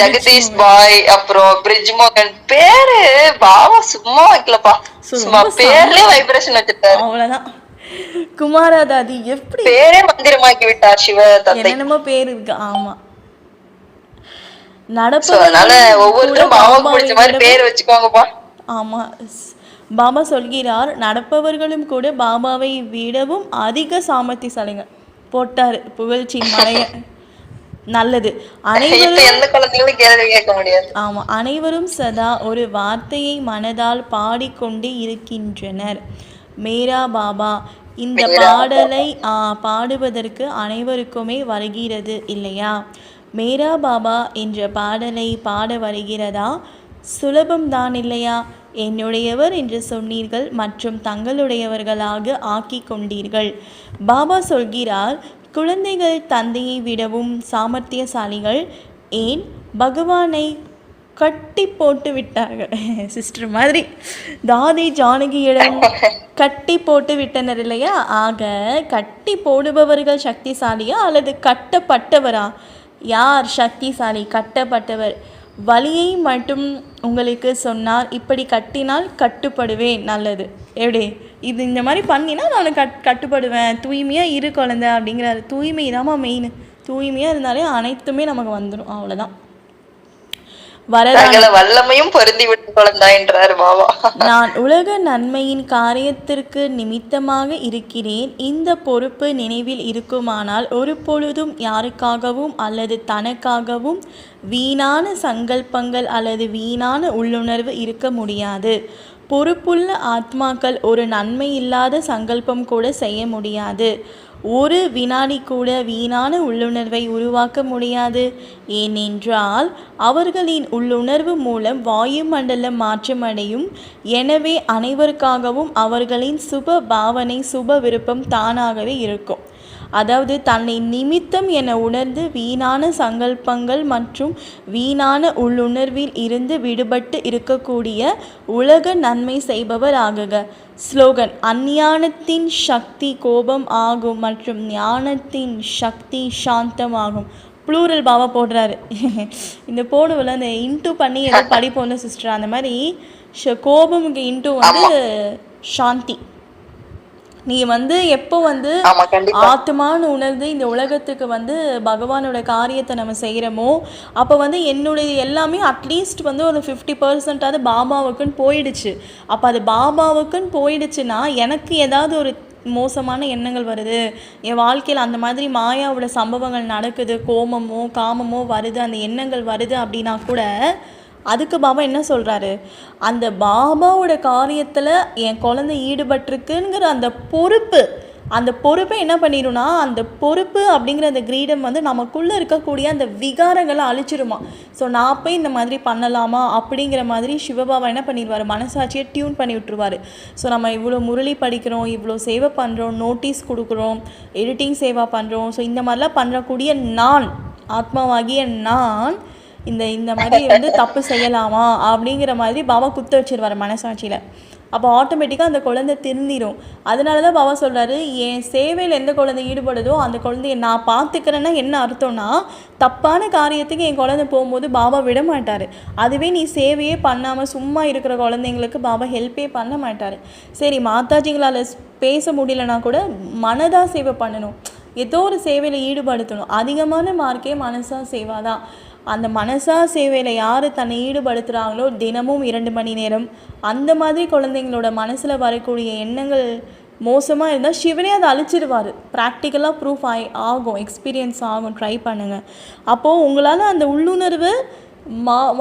A: ஜெகதீஷ் பாய் அப்புறம் பிரிட்ஜ் மோகன் பேரு பாபா சும்மா வைக்கலப்பா, சும்மா பேர்லயே வைப்ரேஷன் வச்சிருக்காரு, அவ்வளவுதான்.
B: குமாரா தாதி எப்படி
A: பேரே மந்திரமாக்கி விட்டார் சிவ தந்தை.
B: என்னென்னமோ பேர் இருக்கு. ஆமா,
A: நடப்பதனால ஒவ்வொருத்தரும் பாபாவுக்கு பிடிச்ச மாதிரி பேர் வச்சுக்கோங்கப்பா.
B: ஆமா, பாபா சொல்கிறார், நடப்பவர்களும் கூட பாபாவை விடவும் அதிக சாமர்த்தியசாலிங்க. போட்டார் புகழ்ச்சியின் மலைய. நல்லது. அனைவரும்
A: எந்த குழந்தைகளும் கேள்வி கேட்க முடியாது.
B: ஆமா, அனைவரும் சதா ஒரு வார்த்தையை மனதால் பாடிக்கொண்டே இருக்கின்றனர். மேரா பாபா. இந்த பாடலை பாடுவதற்கு அனைவருக்குமே வருகிறது இல்லையா? மேரா பாபா என்ற பாடலை பாட வருகிறதா? சுலபம்தான் இல்லையா? என்னுடையவர் என்று சொன்னீர்கள் மற்றும் தங்களுடையவர்களாக ஆக்கி கொண்டீர்கள். பாபா சொல்கிறார், குழந்தைகள் தந்தையை விடவும் சாமர்த்தியசாலிகள். ஏன்? பகவானை கட்டி போட்டு விட்டார்கள். சிஸ்டர் மாதிரி தாதி ஜானகியிடம் கட்டி போட்டு விட்டனர் இல்லையா? ஆக கட்டி போடுபவர்கள் சக்திசாலியா அல்லது கட்டப்பட்டவரா? யார் சக்திசாலி? கட்டப்பட்டவர். வழியை மட்டும் உங்களுக்கு சொன்னார், இப்படி கட்டினால் கட்டுப்படுவேன். நல்லது. எப்படி இது இந்த மாதிரி பண்ணினா நான் கட்டுப்படுவேன். தூய்மையாக இரு குழந்தை அப்படிங்கிறாரு. தூய்மை தாம்மா மெயின். தூய்மையாக இருந்தாலே அனைத்துமே நமக்கு வந்துடும். அவ்வளோதான்.
A: வல்லமையும் பொருந்தி விட்டு குழந்தாய் என்றார் பாபா.
B: நான் உலக நன்மையின் காரியத்திற்கு நிமித்தமாக இருக்கிறேன். இந்த பொறுப்பு நினைவில் இருக்குமானால் ஒரு பொழுதும் யாருக்காகவும் அல்லது தனக்காகவும் வீணான சங்கல்பங்கள் அல்லது வீணான உள்ளுணர்வு இருக்க முடியாது. பொறுப்புள்ள ஆத்மாக்கள் ஒரு நன்மை இல்லாத சங்கல்பம் கூட செய்ய முடியாது. ஒரு வினாடி கூட வீணான உள்ளுணர்வை உருவாக்க முடியாது. ஏனென்றால் அவர்களின் உள்ளுணர்வு மூலம் வாயுமண்டலம் மாற்றமடையும். எனவே அனைவருக்காகவும் அவர்களின் சுப பாவனை, சுப விருப்பம் தானாகவே இருக்கும். அதாவது தன்னை நிமித்தம் என உணர்ந்து வீணான சங்கல்பங்கள் மற்றும் வீணான உள்ளுணர்வில் இருந்து விடுபட்டு இருக்கக்கூடிய உலக நன்மை செய்பவர் ஆகுக. ஸ்லோகன்: அஞ்ஞானத்தின் சக்தி கோபம் ஆகும் மற்றும் ஞானத்தின் சக்தி சாந்தமாகும். ப்ளூரல் பாபா போடுறாரு. இந்த போடுவில் அந்த இன்ட்டு பண்ணி ஏதோ படிப்போம்ல சிஸ்டர், அந்த மாதிரி கோபமுக்கு இன்ட்டு வந்து சாந்தி. நீ வந்து எப்போ வந்து ஆத்மான்னு உணர்ந்து இந்த உலகத்துக்கு வந்து பகவானோட காரியத்தை நம்ம செய்கிறோமோ அப்போ வந்து என்னுடைய எல்லாமே அட்லீஸ்ட் வந்து ஒரு 50% பாபாவுக்குன்னு போயிடுச்சு. அப்போ அது பாபாவுக்குன்னு போயிடுச்சுன்னா எனக்கு ஏதாவது ஒரு மோசமான எண்ணங்கள் வருது, என் வாழ்க்கையில் அந்த மாதிரி மாயாவோட சம்பவங்கள் நடக்குது, கோபமோ காமமோ வருது, அந்த எண்ணங்கள் வருது அப்படின்னா கூட அதுக்கு பாபா என்ன சொல்கிறாரு? அந்த பாபாவோட காரியத்தில் என் குழந்தை ஈடுபட்டிருக்குங்கிற அந்த பொறுப்பை என்ன பண்ணிடும்னா, அந்த பொறுப்பு அப்படிங்கிற அந்த கிரீடம் வந்து நமக்குள்ளே இருக்கக்கூடிய அந்த விகாரங்களை அழிச்சிருமா. ஸோ நான் போய் இந்த மாதிரி பண்ணலாமா அப்படிங்கிற மாதிரி சிவபாபா என்ன பண்ணிடுவார், மனசாட்சியை டியூன் பண்ணி விட்டுருவார். ஸோ நம்ம இவ்வளோ முரளி படிக்கிறோம், இவ்வளோ சேவை பண்ணுறோம், நோட்டீஸ் கொடுக்குறோம், எடிட்டிங் சேவா பண்ணுறோம். ஸோ இந்த மாதிரிலாம் பண்ணுறக்கூடிய நான், ஆத்மாவாகிய நான் இந்த மாதிரி வந்து தப்பு செய்யலாமா அப்படிங்கிற மாதிரி பாபா குத்த வச்சிருவார் மனசாட்சியில். அப்போ ஆட்டோமேட்டிக்காக அந்த குழந்தை திருந்திடும். அதனால தான் பாபா சொல்கிறாரு, என் சேவையில் எந்த குழந்தை ஈடுபடுதோ அந்த குழந்தைய நான் பார்த்துக்கிறேன்னா என்ன அர்த்தம்னா, தப்பான காரியத்துக்கு என் குழந்தை போகும்போது பாபா விட மாட்டார். அதுவே நீ சேவையே பண்ணாமல் சும்மா இருக்கிற குழந்தைங்களுக்கு பாபா ஹெல்ப்பே பண்ண மாட்டார். சரி, மாதாஜிங்களால் பேச முடியலனா கூட மனதா சேவை பண்ணணும், ஏதோ ஒரு சேவையில் ஈடுபடுத்தணும். அதிகமான மார்க்கே மனசா சேவா தான். அந்த மனசா சேவையில் யார் தன்னை ஈடுபடுத்துகிறாங்களோ தினமும் 2 மணி நேரம், அந்த மாதிரி குழந்தைங்களோட மனசில் வரக்கூடிய எண்ணங்கள் மோசமாக இருந்தால் சிவனே அதை அழிச்சிடுவார். ப்ராக்டிக்கலாக ப்ரூஃப் ஆகும், எக்ஸ்பீரியன்ஸ் ஆகும். ட்ரை பண்ணுங்கள். அப்போது உங்களால் அந்த உள்ளுணர்வு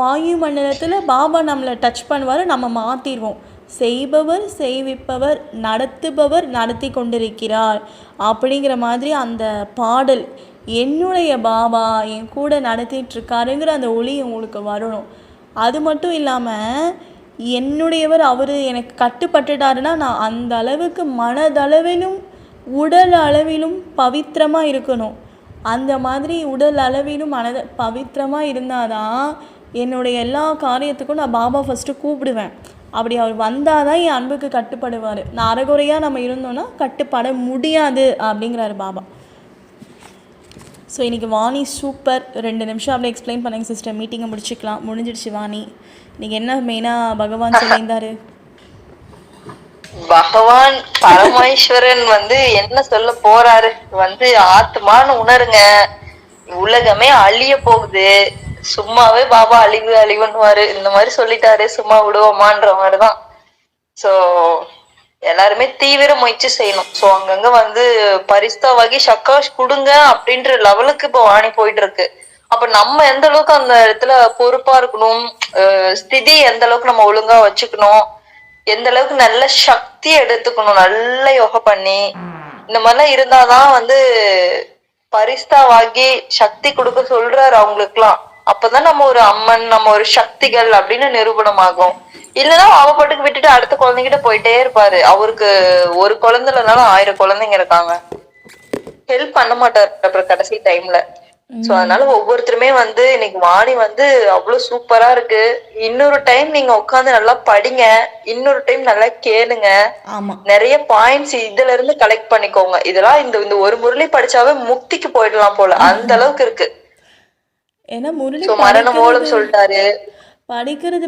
B: வாயு மண்டலத்தில் பாபா நம்மளை டச் பண்ணுவார், நம்ம மாற்றிடுவோம். செய்பவர் செய்விப்பவர், நடத்துபவர் நடத்தி கொண்டிருக்கிறார் அப்படிங்கிற மாதிரி அந்த பாடல், என்னுடைய பாபா என் கூட நடத்திட்டுருக்காருங்கிற அந்த ஒளி உங்களுக்கு வரணும். அது மட்டும் இல்லாமல் என்னுடையவர் அவர் எனக்கு கட்டுப்பட்டுட்டாருன்னா நான் அந்த அளவுக்கு மனதளவிலும் உடல் அளவிலும் பவித்திரமாக இருக்கணும். அந்த மாதிரி உடல் அளவிலும் பவித்திரமாக இருந்தால் தான் என்னுடைய எல்லா காரியத்துக்கும் நான் பாபா ஃபஸ்ட்டு கூப்பிடுவேன். அப்படி அவர் வந்தால் தான் என் அன்புக்கு கட்டுப்படுவார். நான் அரைகுறையாக நம்ம இருந்தோன்னா கட்டுப்பட முடியாது அப்படிங்கிறாரு பாபா. ஸோ இன்றைக்கி வாணி சூப்பர். 2 நிமிஷம் அப்படியே எக்ஸ்பிளைன் பண்ணுங்க சிஸ்டர், மீட்டிங்கை முடிச்சுக்கலாம். முடிஞ்சிடுச்சு வாணி. இன்றைக்கி என்ன மெயினாக பகவான் சொல்லியிருந்தாரு?
A: பகவான் பரமேஸ்வரன் வந்து என்ன சொல்ல போறாரு, வந்து ஆத்மான்னு உணருங்க, உலகமே அழிய போகுது, சும்மாவே பாபா அழிவுன்னுவாரு, இந்த மாதிரி சொல்லிட்டாரு, சும்மா விடுவோமான்ற மாதிரிதான். சோ எல்லாருமே தீவிர முயற்சி செய்யணும். சோ அங்கங்க வந்து பரிஸ்தா வகை சக்காஷ் கொடுங்க அப்படின்ற லெவலுக்கு இப்போ வாணி போயிட்டு இருக்கு. அப்ப நம்ம எந்த அளவுக்கு அந்த இடத்துல பொறுப்பா இருக்கணும், ஸ்திதி எந்த அளவுக்கு நம்ம ஒழுங்கா வச்சுக்கணும், எந்த அளவுக்கு நல்ல சக்தி எடுத்துக்கணும், நல்ல யோகா பண்ணி இந்த மாதிரிலாம் இருந்தாதான் வந்து பரிஸ்தா வாங்கி சக்தி கொடுக்க சொல்றாரு அவங்களுக்குலாம். அப்பதான் நம்ம ஒரு அம்மன், நம்ம ஒரு சக்திகள் அப்படின்னு நிரூபணம் ஆகும். இல்லன்னா அவ பாட்டுக்கு விட்டுட்டு அடுத்த குழந்தைகிட்ட போயிட்டே இருப்பாரு. அவருக்கு ஒரு குழந்தை இல்லைனாலும் 1000 குழந்தைங்க இருக்காங்க. ஹெல்ப் பண்ண மாட்டாரு அப்புறம் கடைசி டைம்ல. சோ அதனால ஒவ்வொருத்தருமே வந்து இன்னைக்கு வாணி வந்து அவ்வளவு சூப்பரா இருக்கு. இன்னொரு டைம் நீங்க உட்கார்ந்து நல்லா படிங்க, இன்னொரு டைம் நல்லா கேளுங்க,
B: ஆமாம்.
A: நிறைய பாயிண்ட்ஸ் இதுல இருந்து கலெக்ட் பண்ணிக்கோங்க. இதெல்லாம் இந்த இந்த ஒரு முரளி படிச்சாவே முக்திக்கு போயிடலாம் போல, அந்த அளவுக்கு இருக்கு.
B: ஏன்னா முரளி
A: சோ மரண மூலம் சொல்லிட்டாரு.
B: படிக்கிறது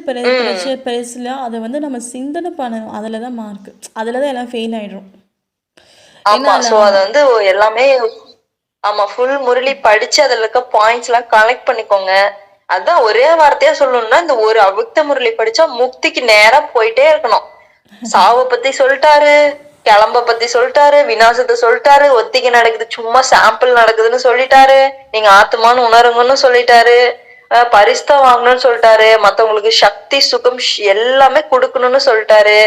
B: பெருசுல அதை வந்து நம்ம சிந்தனை பண்ணணும். அதில் தான் மார்க், அதில் தான் எல்லாம் ஃபெயில் ஆயிடும்.
A: ஆமா. சோ அத வந்து எல்லாமே ஆமா ஃபுல் முரளி படிச்சு அதுல இருக்க பாயிண்ட்ஸ் எல்லாம் கலெக்ட் பண்ணிக்கோங்க. அதான் ஒரே வார்த்தையா சொல்லணும்னா இந்த ஒரு அவிக்த முரளி படிச்சா முக்திக்கு நேரா போயிட்டே இருக்கணும். சாவை பத்தி சொல்லிட்டாரு, கிளம்ப பத்தி சொல்லிட்டாரு, விநாசத்தை சொல்லிட்டாரு, ஒத்திகை நடக்குது சும்மா சாம்பிள் நடக்குதுன்னு சொல்லிட்டாரு, நீங்க ஆத்மான்னு உணருங்கன்னு சொல்லிட்டாரு, பரிஸ்தா வாங்கணும்னு சொல்லிட்டாரு, மத்தவங்களுக்கு சக்தி சுகம் எல்லாமே கொடுக்கணும்னு சொல்லிட்டாரு.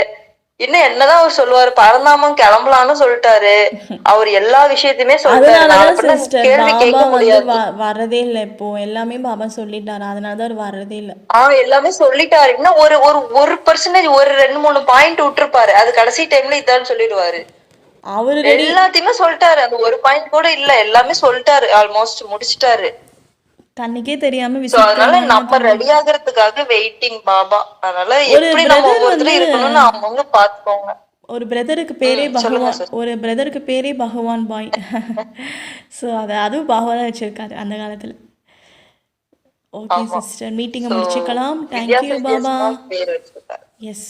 A: இன்னும் என்னதான் அவர் சொல்லுவாரு, பரந்தாமம் கிளம்பலான்னு சொல்லிட்டாரு. அவர் எல்லா விஷயத்தையுமே சொல்லிட்டாரு.
B: அதனாலதான் சிஸ்டர்
A: கேள்வி
B: பாபா
A: கேட்க
B: வந்து
A: முடியாது.
B: வரதே இல்லை. இப்போ எல்லாமே பாபா சொல்லிட்டாரு, அதனாலதான் அவர் வரதே இல்லை.
A: எல்லாமே சொல்லிட்டாரு. இன்னும் ஒரு ஒரு ஒரு பர்சன்டேஜ் ஒரு 2-3 பாயிண்ட் விட்டுருப்பாரு. அது கடைசி டைம்ல இதான்னு சொல்லிடுவாரு.
B: அவரு
A: எல்லாத்தையுமே சொல்லிட்டாரு. அந்த ஒரு பாயிண்ட் கூட இல்ல, எல்லாமே சொல்லிட்டாரு. ஆல்மோஸ்ட் முடிச்சிட்டாரு.
B: கண்ணுக்கே தெரியாம
A: அதனால நம்ம ரெடி ஆகுறதுக்காக வெயிட்டிங் பாபா. அதனால எப்படி நம்ம ஒவ்வொருத்தரும் இருக்கணும்னு அவங்க பாத்துக்கோங்க.
B: ஒரு பிரதருக்கு பேரே பகவான், ஒரு பிரதருக்கு பேரே பகவான் பாய். ஸோ அதுவும் பாபா தான் வச்சிருக்காரு அந்த காலத்துல. ஓகே சிஸ்டர், மீட்டிங்கை முடிச்சுக்கலாம். தேங்க்யூ பாபா. எஸ்.